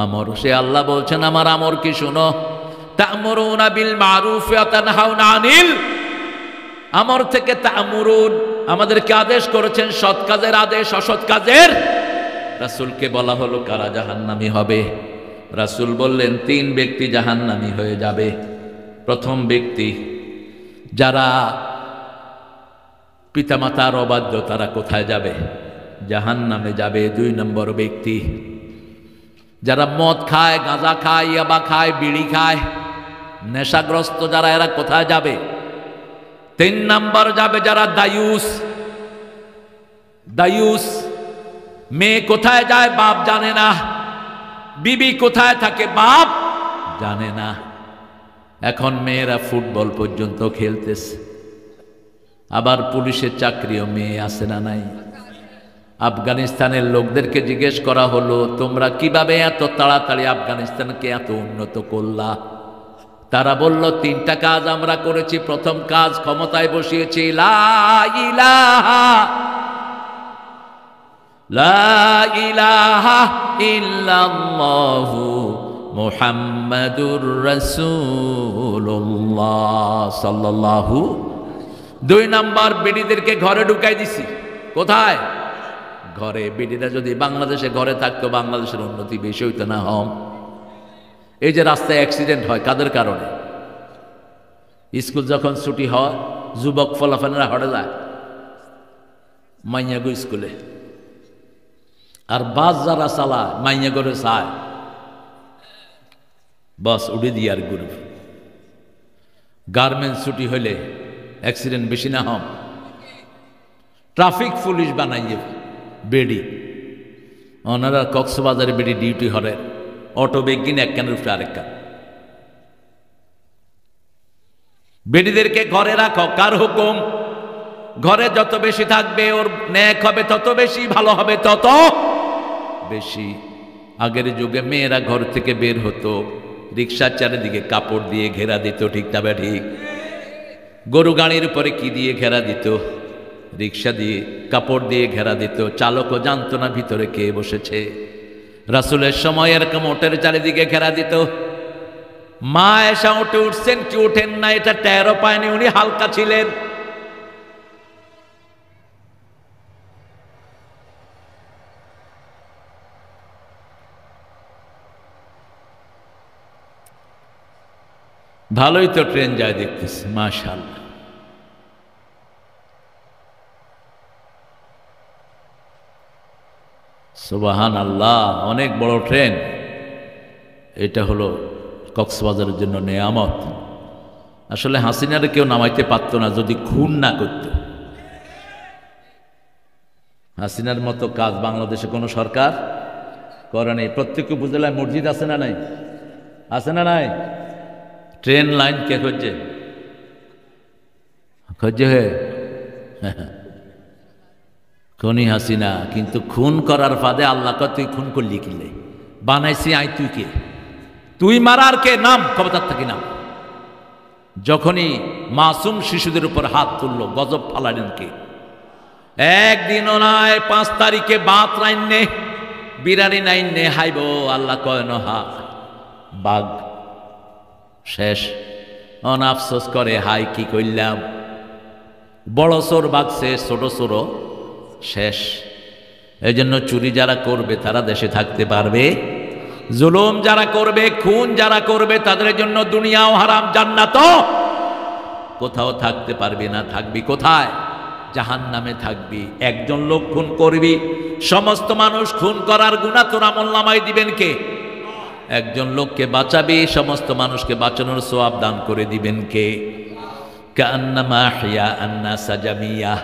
আমর। সে আল্লাহ বলছেন আমার আমর কি শুনো, তা'মুরুনা বিল মারুফ ওয়া তানহাউনা আনিল, আমর থেকে তা'মুরুন, আমাদেরকে আদেশ করেছেন সৎ কাজের আদেশ, অসৎ কাজের। রাসূলকে বলা হলো কারা জাহান্নামী হবে? রাসূল বললেন 3 ব্যক্তি জাহান্নামী হয়ে যাবে। প্রথম ব্যক্তি যারা পিতামাতার অবাধ্য, তারা কোথায় যাবে? জাহান্নামে যাবে। 2 নম্বর ব্যক্তি যারা মদ খায়, গাঁজা খায়, ইয়াবা খায়, বিড়ি খায়, নেশাগ্রস্ত যারা, এরা কোথায় যাবে? 3 নম্বর যাবে যারা দায়ুস। দায়ুস মেয়ে কোথায় যায় বাপ জানে না, বিবি কোথায় থাকে বাপ জানে না। এখন মেয়েরা ফুটবল পর্যন্ত খেলতেছে, আবার পুলিশের চাকরিও মেয়ে আছে না নাই? আফগানিস্তানের লোকদেরকে জিজ্ঞেস করা হলো তোমরা কিভাবে এত তাড়াতাড়ি আফগানিস্তানকে এত উন্নত করলা? তারা বলল 3টা কাজ আমরা করেছি। প্রথম কাজ, ক্ষমতায় বসিয়েছি লা ইলাহা ইল্লাল্লাহু মুহাম্মাদুর রাসূলুল্লাহ সাল্লাল্লাহু। 2 নম্বর, বিড়িদেরকে ঘরে ঢুকাই দিছি। কোথায়? ঘরে। বিড়িরা যদি বাংলাদেশে ঘরে থাকতো, বাংলাদেশের উন্নতি বেশি হইতো না? হম। এই যে রাস্তায় অ্যাক্সিডেন্ট হয় কাদের কারণে? স্কুল যখন ছুটি হয় যুবক ফলাফানেরা হটে যায় মাইয়াগো স্কুলে, আর বাস যারা চালায় মাইয়াগরে চায়, বাস উড়ে দিয়ে আর গ্রুপ। গার্মেন্টস ছুটি হইলে অ্যাক্সিডেন্ট বেশি না? হম। ট্রাফিক পুলিশ বানাইয়ে বেডি, ওনারা কক্সবাজারে বেডি ডিউটি হরে, অটো বেগিন এক কানের উপরে আরেক কান। বেডিদেরকে ঘরে রাখো, কার হুকুম? ঘরে যত বেশি থাকবে ওর ন্যাক হবে তত বেশি, ভালো হবে তত বেশি। আগের যুগে মেয়েরা ঘর থেকে বের হতো, রিক্সার চারিদিকে কাপড় দিয়ে ঘেরা দিত, ঠিক তবে ঠিক। গরু গাড়ির উপরে কি দিয়ে ঘেরা দিত? রিক্সা দিয়ে, কাপড় দিয়ে ঘেরা দিত। চালকও জানতো না ভিতরে কে বসেছে। রাসূলের সময় এরকম ওটের চারিদিকে ঘেরা দিত। মা এসা উঠে উঠছেন কি উঠেন না এটা টেরও পায়নি, উনি হালকা ছিলেন। ভালোই তো ট্রেন যায় দেখতেছি, মাশাআল্লাহ। সুবহানাল্লাহ, অনেক বড় ট্রেন। এটা হলো কক্সবাজারের জন্য নেয়ামত। আসলে হাসিনারে কেউ নামাইতে পারত না যদি খুন না করত। হাসিনার মতো কাজ বাংলাদেশে কোনো সরকার করে নাই। প্রত্যেক উপজেলায় মসজিদ আছে না নাই? আছে না নাই? ট্রেন লাইন কে করছে? খোঁজে হে খনি হাসিনা। কিন্তু খুন করার ফাঁদে আল্লাহ কয় তুই খুন করলি কিলে? বানাইছি আই তুই কে? তুই মারার কে? নাম, খবরদার থাকি নাম। যখনই মাসুম শিশুদের উপর হাত তুলল গজব ফালালেন কে? একদিনও নয়, 5 তারিখে বাত রাইনে বিরানি নাইনে হাইব। আল্লাহ কয় নহা বাঘ শেষ। অন আফসোস করে হাই কি করলাম। বড় চোর বাঘছে, ছোট চোর শেষ। এই জন্য চুরি যারা করবে তারা দেশে থাকতে পারবে, জুলুম যারা করবে, খুন যারা করবে তাদের জন্য দুনিয়াও হারাম, জান্নাতও কোথাও থাকতে পারবি না। থাকবি কোথায়? জাহান্নামে থাকবি। একজন লোক খুন করবি, সমস্ত মানুষ খুন করার গুনাহ তোর আমলনামায় দিবেন কে? একজন লোককে বাঁচাবি, সমস্ত মানুষকে বাঁচানোর সওয়াব দান করে দিবেন কে? কান্নামা হিয়া আন্নাসা জামিয়া।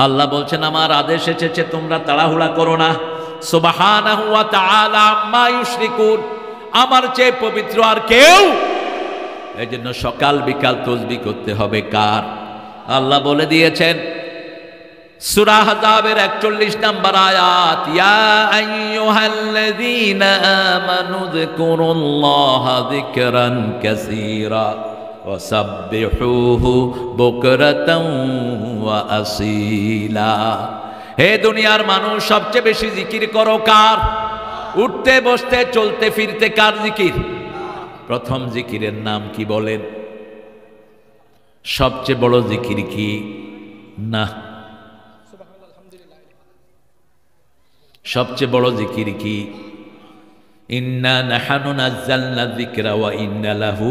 আল্লাহ বলছেন আমার আদেশ এসেছে তোমরা তাড়াহুড়া করো না। সুবহানাহু ওয়া তাআলা আম্মা ইউশরিকুন। আমার চেয়ে পবিত্র আর কেউ এই জন্য সকাল বিকাল তাসবিহ করতে হবে কার? আল্লাহ বলে দিয়েছেন সূরা আহজাবের 41 নম্বর আয়াত, ইয়া আইয়ুহাল্লাযীনা আমানু যিকুরুল্লাহা যিকরান কাসীরা ওয়াসাব্বিহুহু বুকরাতাও ওয়া আসীলা। হে দুনিয়ার মানুষ, সবচেয়ে বেশি জিকির করো কার? উঠতে বসতে চলতে ফিরতে কার জিকির? প্রথম জিকিরের নাম কি বলেন? সবচেয়ে বড় জিকির কি? না, সবচেয়ে বড় জিকির কি? ইন্না নাহনু নাযালনা যিকরা ওয়া ইন্না লাহু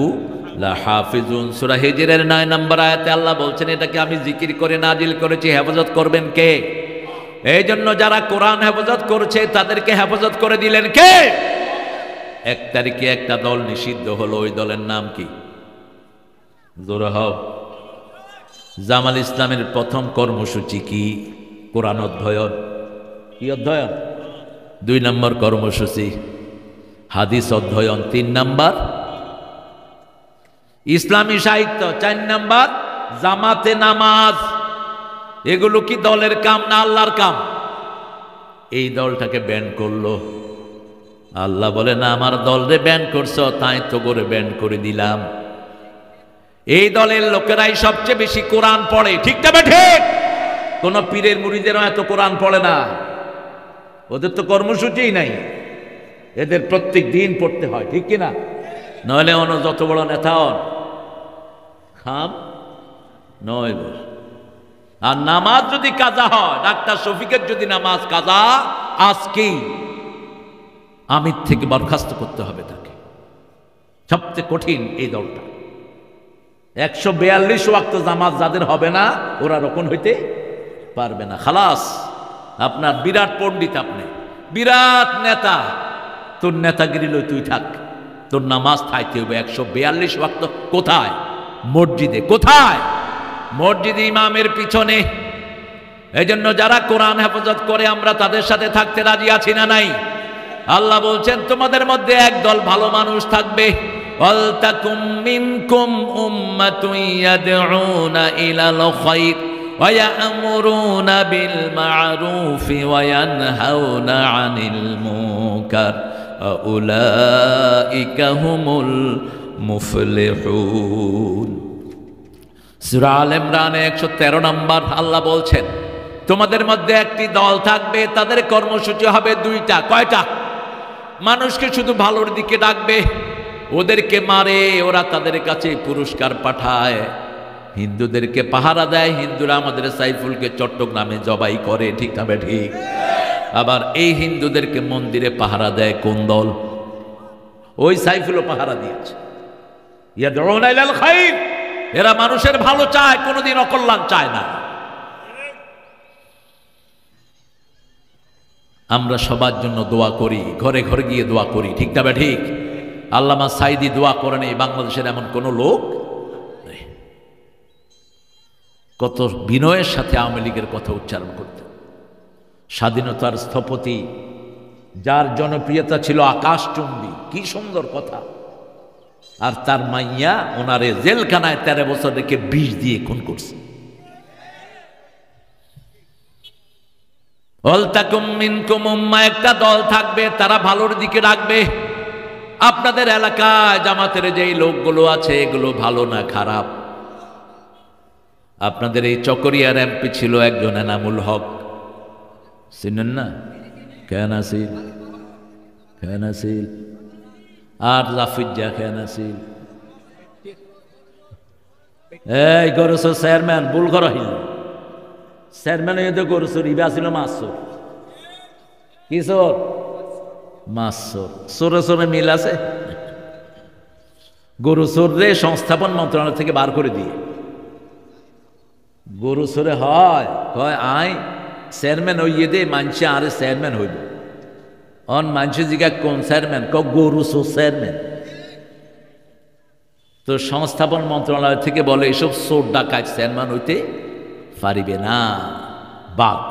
লাহাফিজুন। সূরা হিজরের 9 নম্বর আয়াতে আল্লাহ বলছেন, এটাকে আমি জিকির করে নাজিল করেছি, হেফাজত করবেন কে? এই জন্য যারা কোরআন হেফাজত করছে তাদেরকে হেফাজত করে দিলেন কে? 1 তারিখে একটা দল নিষিদ্ধ হলো, ওই দলের নাম কি? জোরে হও। জামাল ইসলামের প্রথম কর্মসূচি কি? কোরআন অধ্যয়ন। কি অধ্যয়ন? 2 নম্বর কর্মসূচি হাদিস অধ্যয়ন। 3 নম্বর ইসলামী সাহিত্য। 4 নম্বর জামাতে নামাজ। এগুলো কি দলের কাম না আল্লাহর কাম? এই দলটাকে ব্যান করলো। আল্লাহ বলে না, আমার দলরে ব্যান করছো, তাই তো করে ব্যান করে দিলাম। এই দলের লোকেরাই সবচেয়ে বেশি কোরআন পড়ে, ঠিক না ঠিক? কোন পীরের মুরিদেরও এত কোরআন পড়ে না, ওদের তো কর্মসূচিই নাই, এদের প্রত্যেক দিন পড়তে হয়, ঠিক কিনা? নইলে অন্য যত বড় নেতা হন খাম নয়। আর নামাজ যদি কাজা হয়, ডাক্তার শফিকের যদি নামাজ কাজা, আজকেই আমির থেকে বরখাস্ত করতে হবে তাকে। সবচেয়ে কঠিন এই দলটা। 142 ওয়াক্ত জামাত যাদের হবে না, ওরা রকম হইতে পারবে না। খালাস, আপনার বিরাট পণ্ডিত, আপনি বিরাট নেতা, তোর নেতাগিরি লই তুই থাক, তোর নামাজ থাইতে হবে। 142 ওয়াক্ত কোথায়? মসজিদে। কোথায়? মসজিদে, ইমামের পিছনে। এই জন্য যারা কোরআন হেফাজত করে আমরা তাদের সাথে থাকতে রাজি আছি না নাই? আল্লাহ বলছেন তোমাদের মধ্যে একদল ভালো মানুষ থাকবে, ওয়ালতাকুম মিনকুম উম্মাতুন ইয়াদউনা ইলাল খায়র ওয়া ইয়া'মুরুনা বিল মা'রুফি ওয়া ইয়ানহাউনা আনিল মুনকার ওয়া উলাইকা হুমুল মুফলিহুন। সূরা আল ইমরানে 113 নম্বর আল্লাহ বলছেন তোমাদের মধ্যে একটি দল থাকবে, তাদের কর্মসূচি হবে 2টা। কয়টা? মানুষকে শুধু ভালোর দিকে ডাকবে, ওদেরকে মারে, ওরা তাদের কাছে পুরস্কার পাঠায়। হিন্দুদেরকে পাহারা দেয়, হিন্দুরা আমাদের সাইফুলকে চট্টগ্রামে জবাই করে, ঠিক না ঠিক? আবার এই হিন্দুদেরকে মন্দিরে পাহারা দেয় কোন দল? ওই সাইফুলও পাহারা দিয়েছে। ইয়াদউনা ইলাল খায়র, এরা মানুষের ভালো চায়, কোনোদিন অকল্যাণ চায় না। আমরা সবার জন্য দোয়া করি, ঘরে ঘরে গিয়ে দোয়া করি, ঠিক না ঠিক? আল্লামা সাইদি দোয়া করেন, এই বাংলাদেশের এমন কোন লোক নেই। কত বিনয়ের সাথে আওয়ামী লীগের কথা উচ্চারণ করত। স্বাধীনতার স্থপতি, যার জনপ্রিয়তা ছিল আকাশচুম্বী, কি সুন্দর কথা। আর তার মাইয়া ওনারে জেলখানায় 13 বছর রেখে 20 দিয়ে খুন করছে। ওয়ালতাকুম মিনকুম উম্মাহ, একটা দল থাকবে, তারা ভালোর দিকে রাখবে। আপনাদের এলাকায় জামাতের যেই লোকগুলো আছে, এগুলো ভালো না খারাপ? আপনাদের এই চকরিয়ার এমপি ছিল একজন এনামুল হক, চিনেন না? কেন আসিল, কেন আসিল, আর জাফিজ্জা কেন আসিল। এই গরুসর চেয়ারম্যান ভুল করা হইল, চেয়ারম্যান হইতে গরুসর ইবা ছিল মাছর। কি চোর? মাছর। চোরে চোরে মিল আছে। গরু চোরে সংস্থাপন মন্ত্রণালয় থেকে বার করে দিয়ে গরু চোরে হয়, কয় আই চেয়ারম্যান হইয়ে দে, মানছে আরে চেয়ারম্যান হইব। অন মানছে জিগা কোন চেয়ারম্যান? ক গরু চোর চেয়ারম্যান। তো সংস্থাপন মন্ত্রণালয় থেকে বলে এসব চোর ডাকাত চেয়ারম্যান হইতে পারিবে না, বাদ।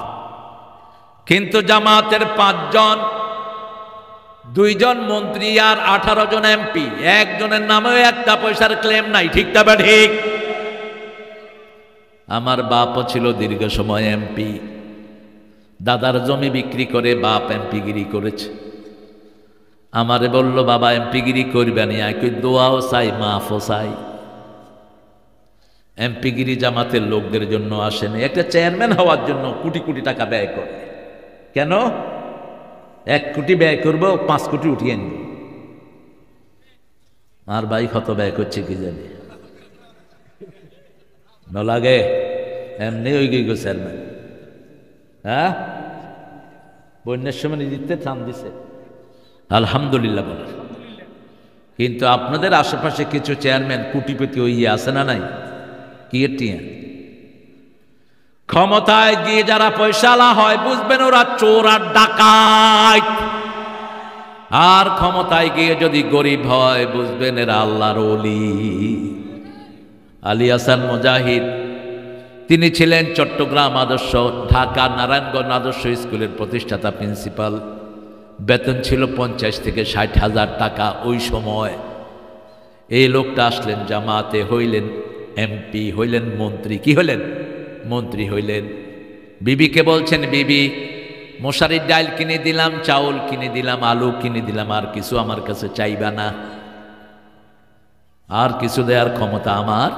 কিন্তু জামাতের 5 জন 2 জন মন্ত্রী আর 18 জন এমপি, একজনের নামেও একটা পয়সার ক্লেম নাই। ঠিক না বা ঠিক? আমার বাপও ছিল দীর্ঘ সময় এমপি। দাদার জমি বিক্রি করে বাপ এমপিগিরি করেছে। আমারে বলল, বাবা এমপিগিরি করবে না, একই দোয়াও চাই, মাফও চাই। এমপিগিরি জামাতের লোকদের জন্য আসেনি, একটা চেয়ারম্যান হওয়ার জন্য কোটি কোটি টাকা ব্যয় করে। কেন? 1 কোটি ব্যয় করবো, 5 কোটি উঠিয়ে আনবো। আর ভাই কত ব্যয় করছে কি জানি, ন লাগে এমনি ওই গিয়ে চেয়ারম্যান। হ্যাঁ, বন্যার সময় নিজেতে টান দিছে, আলহামদুলিল্লাহ বলে। কিন্তু আপনাদের আশেপাশে কিছু চেয়ারম্যান কোটিপতি ওই আছে না নাই? কি টিয়া ক্ষমতায় গিয়ে যারা পয়সালা হয়, বুঝবেন ওরা চোর আর ডাকাত। আর ক্ষমতায় গিয়ে যদি গরিব হয়, বুঝবেন এরা আল্লাহর ওলি। আলী হাসান মুজাহিদ, তিনি ছিলেন চট্টগ্রাম আদর্শ, ঢাকা নারায়ণগঞ্জ আদর্শ স্কুলের প্রতিষ্ঠাতা প্রিন্সিপাল। বেতন ছিল 50 থেকে 60 হাজার টাকা ওই সময়। এই লোকটা আসলেন জামাতে, হইলেন এমপি, হইলেন মন্ত্রী। কি হইলেন? মন্ত্রী হইলেন। বিবিকে বলছেন, বিবি মশারির ডাল কিনে দিলাম, চাউল কিনে দিলাম, আলু কিনে দিলাম, আর কিছু আমার কাছে চাইবা না, আর কিছু দেওয়ার ক্ষমতা আমার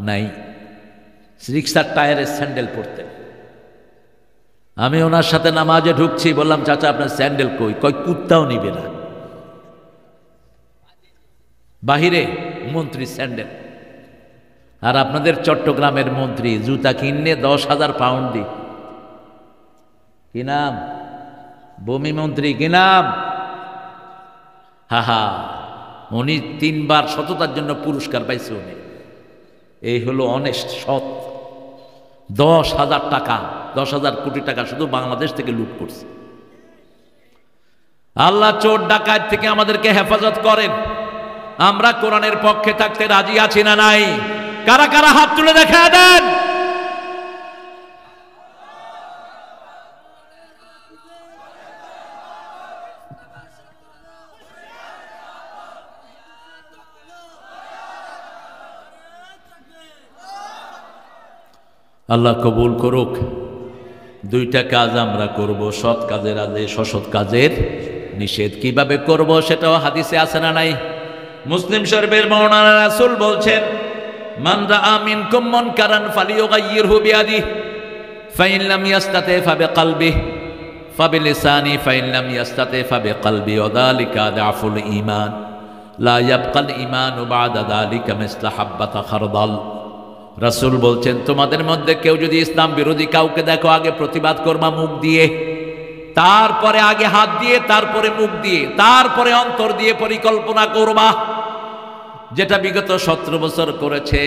নাই। রিক্সার টায়ারের স্যান্ডেল পরতেন। আমি ওনার সাথে নামাজে ঢুকছি, বললাম, চাচা আপনার স্যান্ডেল কই? কই কুত্তাও নিবে না। বাহিরে মন্ত্রী স্যান্ডেল। আর আপনাদের চট্টগ্রামের মন্ত্রী জুতা কিনে 10,000 পাউন্ড দি। কি নাম? ভূমি মন্ত্রী। কি নাম? হা, উনি 3 বার সততার জন্য পুরস্কার পাইছে। উনি এই হলো অনেস্ট, সৎ। 10,000 টাকা, 10,000 কোটি টাকা শুধু বাংলাদেশ থেকে লুট করছে। আল্লাহ চোর ডাকাত থেকে আমাদেরকে হেফাজত করেন। আমরা কোরআনের পক্ষে থাকতে রাজি আছি না নাই? কারা কারা হাত তুলে দেখা দেন। আল্লাহ কবুল করুক। 2টা কাজ আমরা করব, সৎ কাজের আদেশ, অসৎ কাজের নিষেধ। কিভাবে করব সেটাও হাদিসে আছে না নাই? মুসলিম শরীফের বর্ণনা, রাসূল বলছেন, মান রাআ মিনকুম মুনকারান ফালিয়ুগাইয়িরহু বিয়াদিহি ফাইন লাম ইয়াস্তাতি ফাবিকলবিহি ফাবিলিসানি ফাইন লাম ইয়াস্তাতি ফাবিকলবিহি ওয়া যালিকা আযআফুল ঈমান লা ইয়াবকাল ঈমানু বা'দা যালিকা মিসলা হাব্বাতা খারদাল। রাসূল বলছেন, তোমাদের মধ্যে কেউ যদি ইসলাম বিরোধী কাউকে দেখো, আগে প্রতিবাদ করবা মুখ দিয়ে, তারপরে আগে হাত দিয়ে, তারপরে মুখ দিয়ে, তারপরে অন্তর দিয়ে পরিকল্পনা করবা। যেটা বিগত 17 বছর করেছে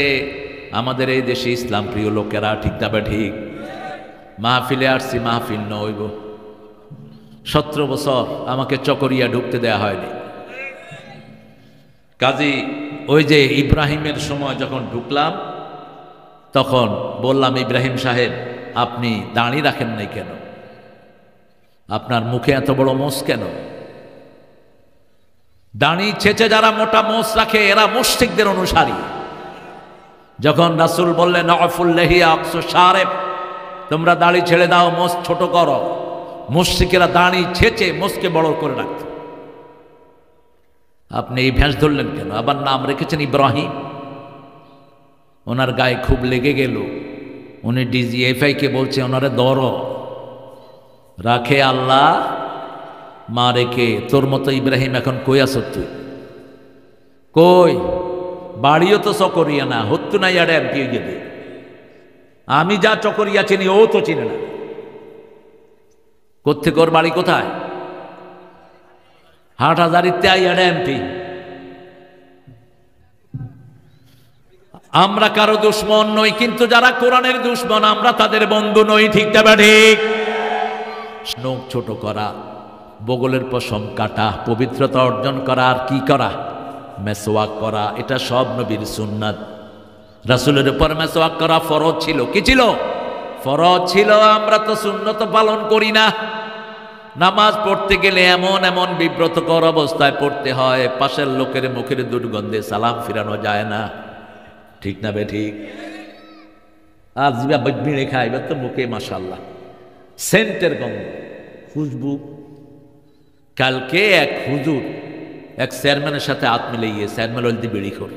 আমাদের এই দেশে ইসলাম প্রিয় লোকেরা। ঠিক না বা ঠিক? মাহফিলে আসছি, মাহফিল নইব। 17 বছর আমাকে চকরিয়া ঢুকতে দেয়া হয়নি। কাজী ওই যে ইব্রাহিমের সময় যখন ঢুকলাম, তখন বললাম, ইব্রাহিম সাহেব আপনি দাঁড়িয়ে রাখেন নাই কেন? আপনার মুখে এত বড় মোষ কেন? দাঁড়ি ছেচে যারা মোটা মোষ রাখে এরা মুশরিকদের অনুসারী। যখন রাসূল বললেন, আফুল লাহিয়া আকসু শারেব, তোমরা দাড়ি ছেড়ে দাও, মোষ ছোট করো, মুশরিকেরা দাঁড়ি ছেচে মোষকে বড় করে রাখত। আপনি এই ভ্যাস ধরলেন কেন? আবার নাম রেখেছেন ইব্রাহিম। ওনার গায়ে খুব লেগে গেল। উনি ডিজিএফআই কে বলছে, ওনারে ধরো। রাখে আল্লাহ, মা রেখে। তোর মতো ইব্রাহিম এখন কই আছো তুই? কই? বাড়িও তো চকরিয়া না, হত্যু না ইয়ারে এমপি হয়ে দে। আমি যা চকরিয়া চিনি ও তো চিনে না। কোত্থেকে ওর বাড়ি কোথায়? হাটহাজারিতে ইয়ারে এমপি। আমরা কারো দুশ্মন নই, কিন্তু যারা কোরআনের দুশ্মন আমরা তাদের বন্ধু নই। ঠিক না ঠিক? নখ ছোট করা, বগলের পশম কাটা, পবিত্রতা অর্জন করা, আর কি করা? মেসওয়াক করা। এটা সব নবীর সুন্নাত। রাসূলের উপর মেসওয়াক করা ফরজ ছিল। কি ছিল? ফরজ ছিল। আমরা তো সুন্নত পালন করি না। নামাজ পড়তে গেলে এমন এমন বিব্রতকর অবস্থায় পড়তে হয়, পাশের লোকের মুখের দুর্গন্ধে সালাম ফিরানো যায় না। ঠিক না বে ঠিক? আর জিবা বিড়ে খায়, এবার তো মুখে মাশাআল্লাহ সেন্টের গন্ধ, খুশবু। কালকে এক হুজুর এক চেয়ারম্যানের সাথে হাত মিলিয়ে, চেয়ারম্যান হলদি বিড়ি করে।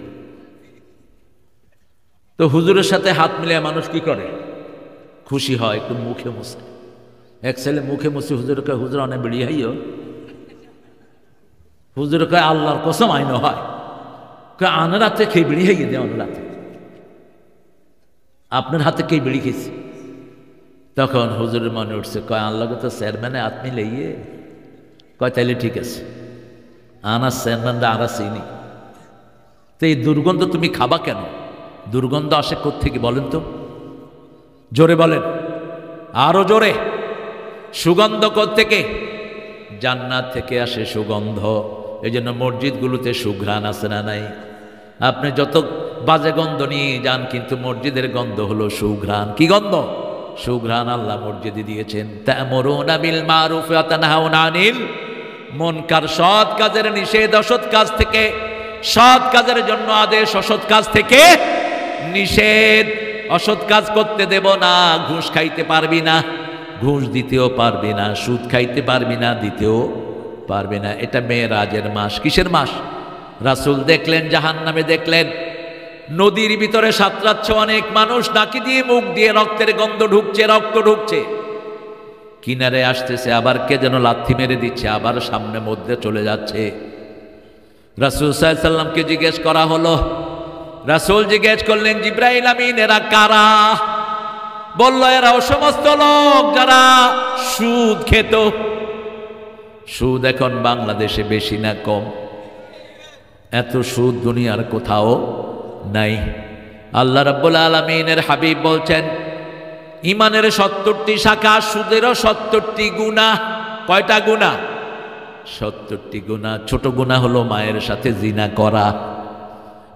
তো হুজুরের সাথে হাত মিলিয়ে মানুষ কি করে? খুশি হয়, একটু মুখে মুছে। এক ছেলে মুখে মুছে হুজুর কয়, হুজুর অনেক বিড়ি হাইও। হুজুর কয়, আল্লাহর কসম আইন হয়। কয়, আনের হাতে খেয়ে বিড়ি হাইয়ে দেয়, অনের হাতে। আপনার হাতে কে বিড়ি খেয়েছে? তখন হুজুরের মনে উঠছে, কয় আল্লাহকে তো চেয়ারম্যানে হাত মিলিয়ে। কয় তাইলে ঠিক আছে, আনার চেয়ারম্যানরা আরা চিনি। তো এই দুর্গন্ধ তুমি খাবা কেন? দুর্গন্ধ আসে কোত্থেকে বলেন তো? জোরে বলেন, আরো জোরে। সুগন্ধ কোত্থেকে? জান্নাত থেকে আসে সুগন্ধ। এই জন্য মসজিদগুলোতে সুঘ্রাণ আছে না নাই? আপনি যত বাজে গন্ধ নিয়ে যান, কিন্তু মসজিদের গন্ধ হলো সুঘ্রাণ। কি গন্ধ? সুঘ্রাণ আল্লাহ মসজিদে দিয়েছেন। তা'মুরুনা বিল মারুফ ওয়া তানহাউনা আনিল মুনকার। সৎ কাজের নিষেধ, অসৎ কাজ থেকে, সৎ কাজের জন্য আদেশ, অসৎ কাজ থেকে নিষেধ। অসৎ কাজ করতে দেব না, ঘুষ খাইতে পারবি না, ঘুষ দিতেও পারবি না, সুদ খাইতে পারবি না, দিতেও পারবি না। এটা মেরাজের মাস। কিসের মাস? রাসূল দেখলেন, জাহান্নামে দেখলেন নদীর ভিতরে সাঁতরাচ্ছে অনেক মানুষ, নাকি দিয়ে মুখ দিয়ে রক্তের গন্ধ ঢুকছে, রক্ত ঢুকছে। কিনারে আসতেছে, আবার কে যেন লাথি মেরে দিচ্ছে, আবার সামনে মধ্যে চলে যাচ্ছে। রাসূল সাল্লাল্লাহু আলাইহি সাল্লামকে জিজ্ঞেস করা হলো। রাসূল জিজ্ঞেস করলেন, জিবরাইল আমিন এরা কারা? বলল, এরা ও সমস্ত লোক যারা সুদ খেত। সুদ এখন বাংলাদেশে বেশি না কম? এত সুদ দুনিয়ার কোথাও নাই। আল্লাহ রাব্বুল আলামিনের হাবিব বলছেন, ইমানের 70টি শাখা, সুদেরও 70টি গুনাহ। কয়টা গুনাহ? 70টি গুনাহ। ছোট গুনাহ হলো মায়ের সাথে জিনা করা,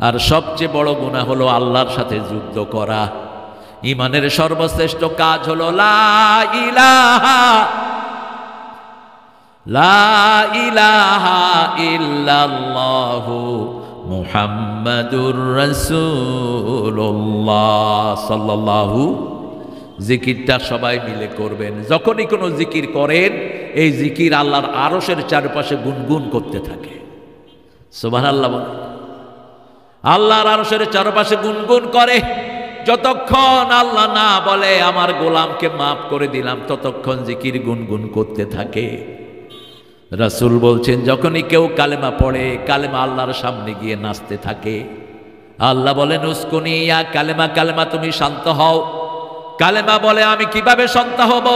আর সবচেয়ে বড় গুনাহ হলো আল্লাহর সাথে যুদ্ধ করা। ইমানের সর্বশ্রেষ্ঠ কাজ হলো লা ইলাহা ইল্লাল্লাহু মুহাম্মাদুর রাসূলুল্লাহ সাল্লাল্লাহু। জিকিরটা সবাই মিলে করবেন। যখনই কোনো জিকির করেন, এই জিকির আল্লাহর আরশের চারপাশে গুনগুন করতে থাকে। সুবহানাল্লাহ বলেন। আল্লাহর আরশের চারপাশে গুনগুন করে। যতক্ষণ আল্লাহ না বলে আমার গোলামকে মাফ করে দিলাম, ততক্ষণ জিকির গুনগুন করতে থাকে। রাসূল বলছেন, যখনই কেউ কালেমা পড়ে, কালেমা আল্লাহর সামনে গিয়ে নাচতে থাকে। আল্লাহ বলেন, উসকুনি ইয়া কালেমা, কালেমা তুমি শান্ত হও। কালেমা বলে, আমি কিভাবে শান্ত হব?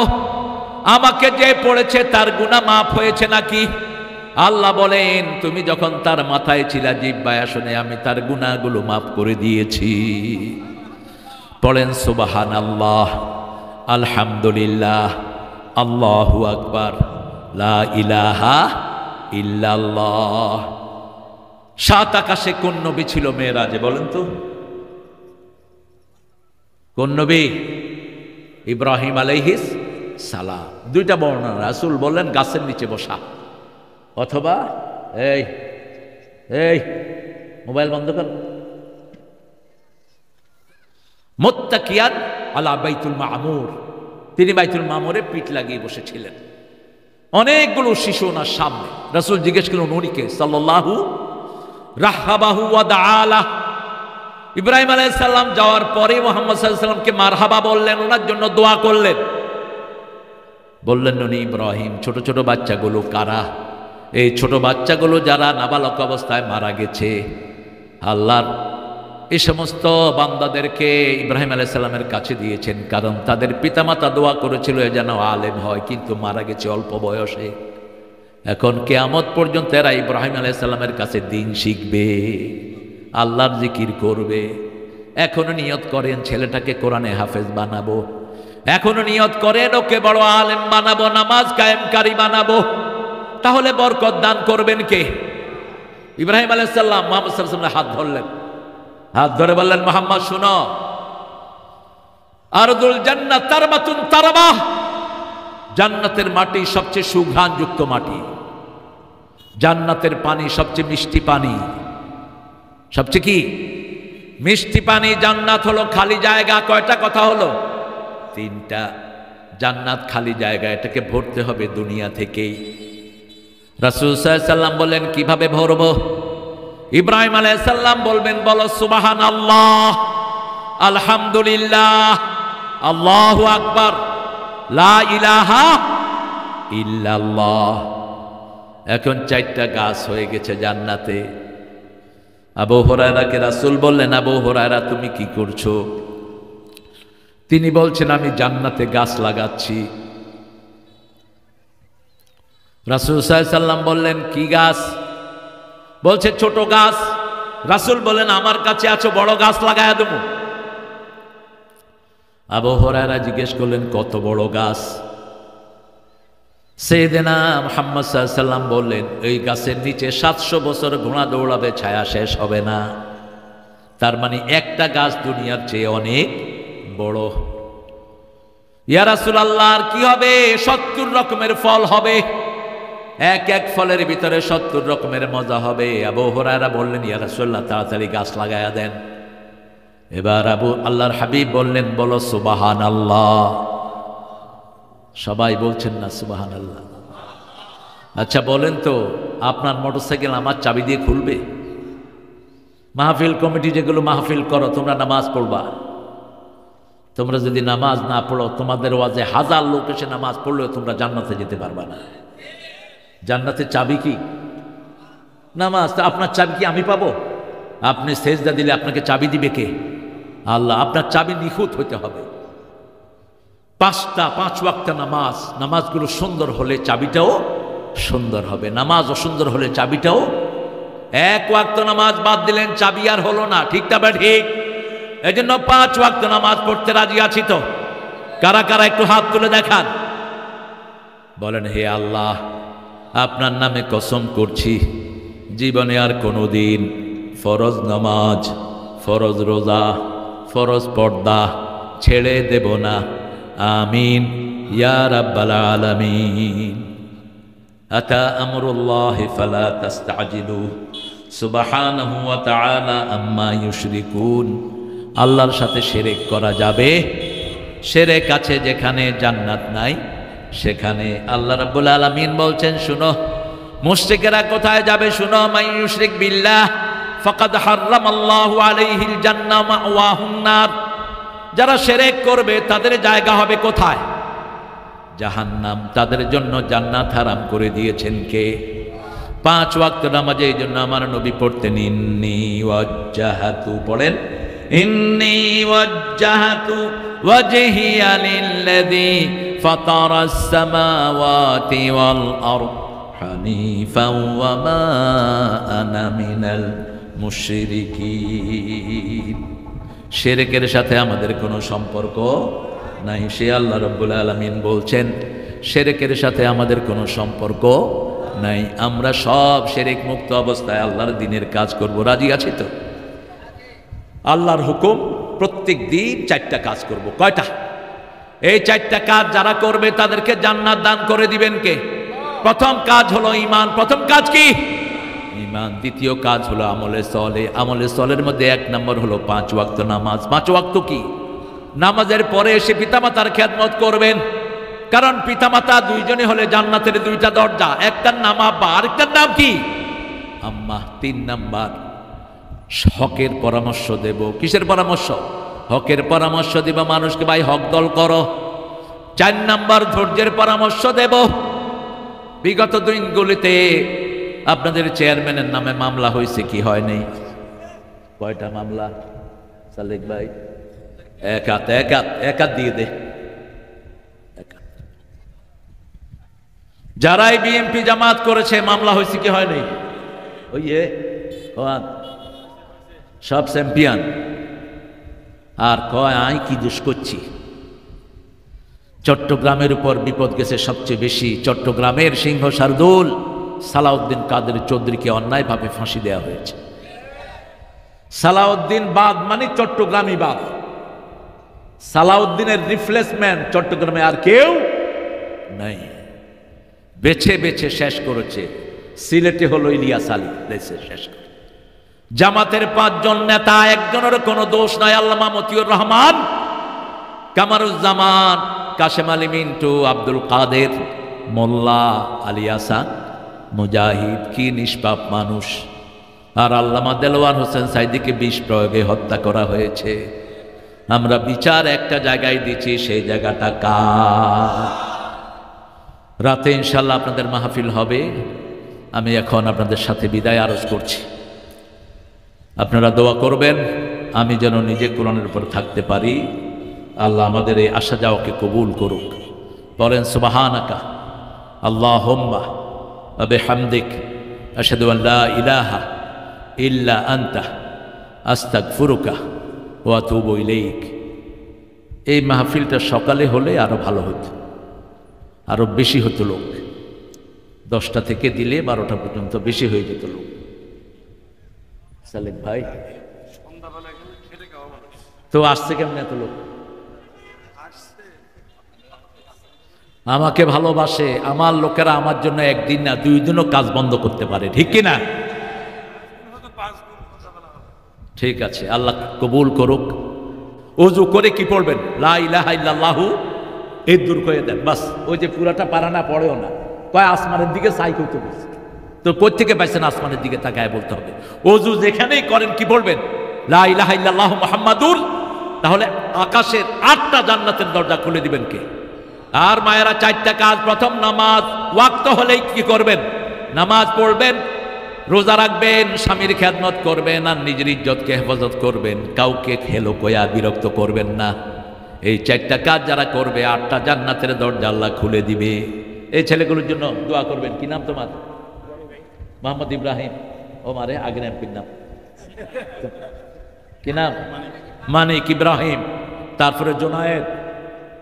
আমাকে যে পড়েছে তার গুনাহ মাফ হয়েছে নাকি? আল্লাহ বলেন, তুমি যখন তার মাথায় ছিলা, জিহ্বায় আসনে, আমি তার গুনাহগুলো মাফ করে দিয়েছি। পড়েন সুবহানাল্লাহ, আলহামদুলিল্লাহ, আল্লাহু আকবার, লা ইলাহা ইল্লাল্লাহ। 7 আকাশে কোন নবী ছিল মেরাজে? বলেন তো, কোন নবী? ইব্রাহিম আলাইহিস সালাম। 2টা বর্ণনা। রাসূল বললেন গাছের নিচে বসা, অথবা এই এই মোবাইল বন্ধ কর, মুত্তাকিয়ান আলা বাইতুল মামুর। তিনি বাইতুল মামুরে পিঠ লাগিয়ে বসেছিলেন। অনেকগুলো শিশু ওনার সামনে। রাসূল জিজ্ঞেস করলেন, উনিকে? সাল্লাল্লাহু রাহবাহু ওয়া দাআলা। ইব্রাহিম আলাইহিস সালাম যাওয়ার পরে মুহাম্মদ সাল্লাল্লাহু আলাইহি ওয়াসাল্লামকে মারহাবা বললেন, ওনার জন্য দোয়া করলেন। বললেন, উনি ইব্রাহিম। ছোট ছোট বাচ্চাগুলো কারা? এই ছোট বাচ্চাগুলো যারা নাবালক অবস্থায় মারা গেছে। আল্লাহর এই সমস্ত বান্দাদেরকে ইব্রাহিম আলাইহিস সালামের কাছে দিয়েছেন, কারণ তাদের পিতামাতা দোয়া করেছিল যেন আলেম হয়, কিন্তু মারা গেছে অল্প বয়সে। এখন কিয়ামত পর্যন্ত এরা ইব্রাহিম আলাইহিস সালামের কাছে দ্বীন শিখবে, আল্লাহর জিকির করবে। এখনো নিয়ত করেন ছেলেটাকে কোরআনে হাফেজ বানাবো, এখনো নিয়ত করেন ওকে বড় আলেম বানাবো, নামাজ কায়েমকারী বানাবো। তাহলে বরকত দান করবেন কে? ইব্রাহিম আলাইহিস সালাম মুহাম্মদ সাল্লাল্লাহু আলাইহি ওয়াসাল্লামের হাত ধরলেন, হাত ধরে বললেন, মুহাম্মদ শুনো, আরদুল জান্নাত তারবাতুন তারবাহ, জান্নাতের মাটি সবচেয়ে সুঘ্রাণযুক্ত মাটি, জান্নাতের পানি সবচেয়ে মিষ্টি পানি। সবচেয়ে কি মিষ্টি পানি। জান্নাত হলো খালি জায়গা। কয়টা কথা হলো? তিনটা। জান্নাত খালি জায়গা, এটাকে ভরতে হবে দুনিয়া থেকেই। রাসূল সাল্লাল্লাহু আলাইহি সাল্লাম বললেন কিভাবে ভরবো? ইব্রাহিম আলাইহিস সালাম বলবেন, বলো সুবহানাল্লাহ, আলহামদুলিল্লাহ, আল্লাহু আকবার, লা ইলাহা ইল্লাল্লাহ। এখন 4টা গাছ হয়ে গেছে জান্নাতে। আবু হুরায়রাকে রাসূল বললেন, আবু হুরায়রা তুমি কি করছো? তিনি বলছেন আমি জান্নাতে গাছ লাগাচ্ছি। রাসূল সাল্লাল্লাহু আলাইহি সাল্লাম বললেন কি গাছ? বলছে ছোট গাছ। রাসূল বলেন আমার কাছে আছো, বড় গাছ লাগায়া দেবো। আবু হুরায়রা জিজ্ঞেস করলেন কত বড় গাছ? সাইয়েদনা মুহাম্মদ সাল্লাল্লাহু আলাইহি সাল্লাম বললেন এই গাছের নিচে 700 বছর ঘোড়া দৌড়াবে, ছায়া শেষ হবে না। তার মানে একটা গাছ দুনিয়ার চেয়ে অনেক বড়। ইয়া রাসূলুল্লাহ আর কি হবে? 70 রকমের ফল হবে, এক এক ফলের ভিতরে 70 রকমের মজা হবে। আবু হুরায়রা বললেন ইয়া রাসূলুল্লাহ তাড়াতাড়ি গাছ লাগায়া দেন। এবার আল্লাহর হাবিব বললেন বলো সুবহানাল্লাহ। সবাই বলছেন না সুবহানাল্লাহ? আচ্ছা বলেন তো আপনার মোটরসাইকেল আমার চাবি দিয়ে খুলবে? মাহফিল কমিটি যেগুলো মাহফিল করো, তোমরা নামাজ পড়বা, তোমরা যদি নামাজ না পড়ো, তোমাদের ওয়াজে 1000 লোক এসে নামাজ পড়লেও তোমরা জান্নাতে যেতে পারবা না। জান্নাতের চাবি কি? নামাজ। তা আপনার চাবি কি আমি পাবো? আপনি সেজদা দিলে আপনাকে চাবি দিবে কে? আল্লাহ। আপনার চাবি নিখুঁত হতে হবে। 5 ওয়াক্ত নামাজ, নামাজগুলো সুন্দর হলে চাবিটাও সুন্দর হবে। নামাজ অসুন্দর হলে চাবিটাও। 1 ওয়াক্ত নামাজ বাদ দিলেন, চাবি আর হলো না। ঠিক না? ঠিক। এই জন্য 5 ওয়াক্ত নামাজ পড়তে রাজি আছি তো? কারা কারা একটু হাত তুলে দেখান। বলেন হে আল্লাহ আপনার নামে কসম করছি জীবনে আর কোনোদিন ফরজ নামাজ, ফরজ রোজা, ফরজ পর্দা ছেড়ে দেব না। আমিন ইয়া রাব্বাল আলামিন। আতা আমরুল্লাহি ফালা তাস্তাজিলু সুবহানাহু ওয়া তাআলা আম্মা ইউশরিকুন। আল্লাহর সাথে শিরক করা যাবে? শিরক আছে যেখানে জান্নাত নাই সেখানে। আল্লাহ রাব্বুল আলামিন বলছেন শুনো মুশরিকেরা কোথায় যাবে শুনো। মান ইউশরিক বিল্লাহ ফাকাদ হারামাল্লাহু আলাইহিল জান্নাহ মাওয়াহুন নার। যারা শিরক করবে তাদের জায়গা হবে কোথায়? জাহান্নাম। তাদের জন্য জান্নাত হারাম করে দিয়েছেন কে? 5 ওয়াক্ত নামাজে। এই জন্য আমার নবী পড়তেন ইন্নী ওয়াজ্জাহাতু, পড়েন ইন্নী ওয়াজ্জাহাতু ওয়াজহিয়া লিল্লাযী ফাতারাস সামাওয়াতি ওয়াল আরদ হানিফাও ওয়া মা আনা মিনাল মুশরিকিন। শিরকের সাথে আমাদের কোনো সম্পর্ক নাই। সে আল্লাহ রাব্বুল আলামিন বলছেন শিরকের সাথে আমাদের কোনো সম্পর্ক নাই। আমরা সব শিরক মুক্ত অবস্থায় আল্লাহর দ্বীনের কাজ করব। রাজি আছি তো? আল্লাহর হুকুম প্রত্যেক দিন 4টা কাজ করব। কয়টা? এই 4টা কাজ যারা করবে তাদেরকে জান্নাত দান করে দিবেন কে? প্রথম কাজ হলো ঈমান। প্রথম কাজ কি? ঈমান। দ্বিতীয় কাজ হলো আমলে সলে। আমলে সলের মধ্যে 1 নম্বর হলো 5 ওয়াক্ত নামাজ। 5 ওয়াক্ত কি? নামাজের পরে এসে পিতামাতার খেদমত করবেন, কারণ পিতামাতা দুইজনে হলে জান্নাতের 2টা দরজা। একটার নাম আব্বা, আরেকটার নাম কি? আম্মা। 3 নাম্বার হকের পরামর্শ দেব। কিসের পরামর্শ? হকের পরামর্শ দিব মানুষকে, ভাই হক দল করো। 4 নাম্বার ধৈর্যের পরামর্শ দেব। বিগত দিনগুলিতে আপনাদের চেয়ারম্যানের নামে মামলা হয়েছে কি হয় নাই? কয়টা মামলা সালেক ভাই? এক হাত দিয়ে দে। যারাই বিএনপি জামাত করেছে মামলা হয়েছে কি হয় নাই? ওই সব চ্যাম্পিয়ন। আর কয় আই কি দোষ করছি? চট্টগ্রামের উপর বিপদ গেছে সবচেয়ে বেশি। চট্টগ্রামের সিংহ শার্দুল সালাউদ্দিন কাদের চৌধুরীকে অন্যায়ভাবে ফাঁসি দেওয়া হয়েছে। সালাউদ্দিন বাদ মানে চট্টগ্রামই বাদ। সালাউদ্দিনের রিপ্লেসমেন্ট চট্টগ্রামে আর কেউ নাই। বেছে বেছে শেষ করেছে। সিলেটে হলো ইলিয়াস আলী, দেশে শেষ করে। জামাতের 5 জন নেতা, একজনের কোনো দোষ নাই। আল্লামা মতিউর রহমান, কামারুজ্জামান, কাশেম আলী মিন্টু, আব্দুল কাদের, মোল্লা আলী হাসান, মুজাহিদ, কি নিষ্পাপ মানুষ। আর আল্লামা দেলোয়ার হোসেন সাইদিকে বিষ প্রয়োগে হত্যা করা হয়েছে। আমরা বিচার একটা জায়গায় দিচ্ছি, সেই জায়গাটা কার? রাতে ইনশাল্লাহ আপনাদের মাহফিল হবে। আমি এখন আপনাদের সাথে বিদায় আরজ করছি। আপনারা দোয়া করবেন আমি যেন নিজে কোরআনের উপর থাকতে পারি। আল্লাহ আমাদের এই আসা যাওয়াকে কবুল করুক। বলেন সুবহানাকা আল্লাহুম্মা ওয়া বিহামদিক আশহাদু আন লা ইলাহা ইল্লা আনতা আস্তাগফিরুকা ওয়া আতুবু ইলাইক। এই মাহফিলটা সকালে হলে আরো ভালো হতো, আরো বেশি হতো লোক। 10টা থেকে দিলে 12টা পর্যন্ত বেশি হয়ে যেত লোক। সালেক ভাই তো আসছে কেমন এত লোক? আমাকে ভালোবাসে, আমার লোকেরা আমার জন্য একদিন না 2 দিনও কাজ বন্ধ করতে পারে, ঠিক কিনা? ঠিক আছে, আল্লাহ কবুল করুক। ওযু করে কি পড়বেন? লা ইলাহা ইল্লাল্লাহু, এই দূর করে দেন বাস। ওই যে পুরাটা পারা না পড়েও না, কয় আসমানের দিকে চাই করতে বলছে। তো কই থেকে পাইছেন আসমানের দিকে তাকায় বলতে হবে। ওযু যেখানেই করেন কি বলবেন? লা ইলাহা ইল্লাল্লাহু মুহাম্মাদুর। তাহলে আকাশের 8টা জান্নাতের দরজা খুলে দিবেন কে? আর মায়েরা 4টা কাজ। প্রথম, নামাজ ওয়াক্ত হলেই কি করবেন? নামাজ পড়বেন, রোজা রাখবেন, স্বামীর খেদমত করবেন, আর নিজের ইজ্জতকে হেফাজত করবেন। কাউকে খেলো কয়া বিরক্ত করবেন না। এই 4টা কাজ যারা করবে 8টা জান্নাতের দরজা আল্লাহ খুলে দিবে। এই ছেলেগুলোর জন্য দোয়া করবেন। কি নাম তোমার? মোহাম্মদ ইব্রাহিম। ও মারে আগের এমপির নাম কি নাম? মানিক ইব্রাহিম। তারপরে জোনায়েদ।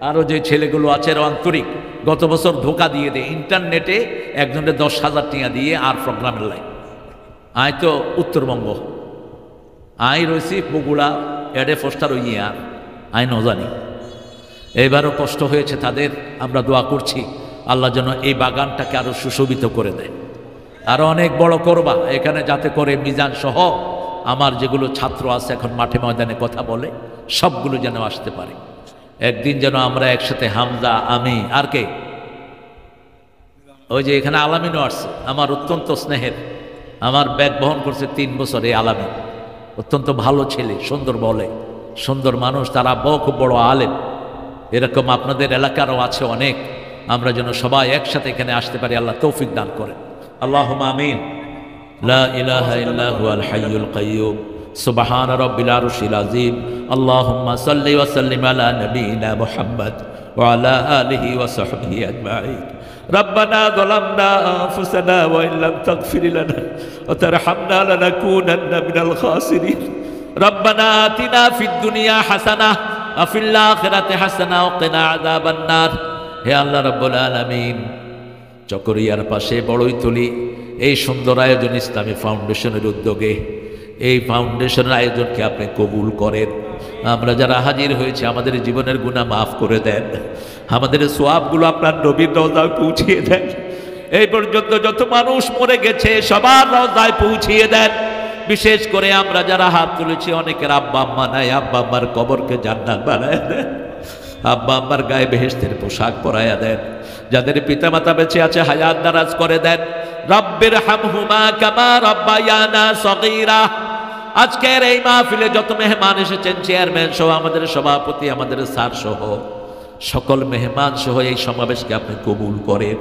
আরো যে ছেলেগুলো আছে আন্তরিক। গত বছর ধোকা দিয়ে দেয় ইন্টারনেটে একজনের 10,000 টাকা দিয়ে আর প্রোগ্রামের লাইন। আয় তো উত্তরবঙ্গ, আয় রয়েছি বগুড়া, এডে পোস্টার ওই আর আয় ন জানি। এবারও কষ্ট হয়েছে তাদের। আমরা দোয়া করছি আল্লাহ যেন এই বাগানটাকে আরো সুশোভিত করে দেয়, আরো অনেক বড় করবা এখানে, যাতে করে মিজান সহ আমার যেগুলো ছাত্র আছে এখন মাঠে ময়দানে কথা বলে সবগুলো যেন আসতে পারে। একদিন যেন আমরা একসাথে, হামজা, আমি আর কে, ওই যে এখানে আলামিনও আসছে, আমার অত্যন্ত স্নেহের, আমার ব্যাগ বহন করছে 3 বছর। এই আলামিন অত্যন্ত ভালো ছেলে, সুন্দর বলে, সুন্দর মানুষ। তার আব্বাও খুব বড় আলেম। এরকম আপনাদের এলাকারও আছে অনেক। আমরা যেন সবাই একসাথে এখানে আসতে পারি। আল্লাহ তৌফিক দান করেন। আল্লাহুম্মা আমিন। লা ইলাহা ইল্লা হুয়াল হাইয়ুল কাইয়্যুম সুবহান রাব্বিল আরশিল আযীম। আল্লাহুম্মা সাল্লি ওয়া সাল্লিম আলা নাবিয়িনা মুহাম্মদ ওয়া আলা আলিহি ওয়া সাহবিহি আজমাইন। ربنا ظلمنا أنفسنا وإن لم تغفر لنا وترحمنا لنكونن من الخاسرين ربنا آتنا في الدنيا حسنة وفي الآخرة حسنة وقنا عذاب النار। হে আল্লাহ রাব্বুল আলামিন, চকরিয়ার পাশে বড়ইতলি এই সুন্দর আয়োজন ইসলামী ফাউন্ডেশনের উদ্যোগে, এই ফাউন্ডেশনের আয়োজনকে আপনি কবুল করেন। আমরা যারা হাজির হয়েছে আমাদের জীবনের গুনাহ মাফ করে দেন, আমাদের সোয়াবগুলো আপনার নবীর রওজায় পৌঁছিয়ে দেন। এই পর্যন্ত যত মানুষ মরে গেছে সবার রওজায় পৌঁছিয়ে দেন। বিশেষ করে আমরা যারা হাত তুলেছি অনেকের আব্বা আম্মা নাই, আব্বা আম্মার কবরকে জান্নাত বানায় দেন, আব্বা আম্মার গায়ে বেহেশতের পোশাক পরাইয়া দেন। যাদের পিতামাতা বেঁচে আছে হায়াত দারাজ করে দেন। রব্বির হামহুমা কামা রব্বায়ানা সগীরা। আজকের এই মাহফিলে যত মেহমান এসেছেন, চেয়ারম্যান সহ, আমাদের সভাপতি, আমাদের স্যার সহ সকল মেহমান সহ এই সমাবেশকে আপনি কবুল করেন।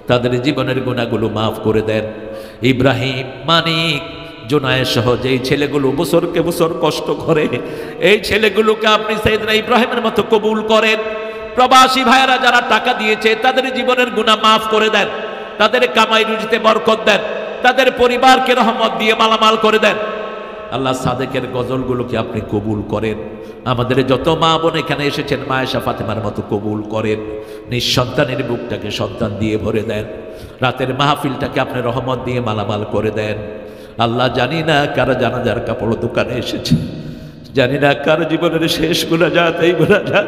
তাদের জীবনের গুনাহগুলো মাফ করে দেন। ইব্রাহিম, মানিক, জোনায়েদ সহ যেই ছেলেগুলো বছরকে বছর কষ্ট করে, এই ছেলেগুলোকে আপনি সাইয়েদনা ইব্রাহিমের মতো কবুল করেন। প্রবাসী ভাইয়েরা যারা টাকা দিয়েছে তাদের জীবনের গুনাহ মাফ করে দেন, তাদের কামাই রুজিতে বরকত দেন, তাদের পরিবারকে রহমত দিয়ে মালামাল করে দেন। আল্লাহ সাদেকের গজলগুলোকে আপনি কবুল করেন। আমাদের যত মা বোন এখানে এসেছেন মায়েশা ফাতেমার মতো কবুল করেন। নিঃসন্তানের বুকটাকে সন্তান দিয়ে ভরে দেন। রাতের মাহফিলটাকে আপনি রহমত দিয়ে মালামাল করে দেন। আল্লাহ, জানি না কারা জানাজার কাপড় দোকানে এসেছে, জানি না কার জীবনের শেষ গুনাজাত এই গুনাজাত।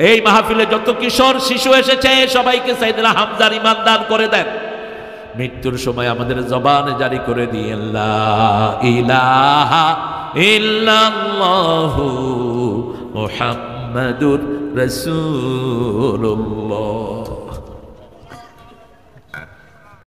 এই মাহফিলে যত কিশোর শিশু এসেছে সবাইকে সাইয়েদনা হামজার ঈমান দান করে দেন। মৃত্যুর সময় আমাদের জবানে জারি করে দিয়ে লা ইলাহা ইল্লাল্লাহু মুহাম্মাদুর রাসূলুল্লাহ।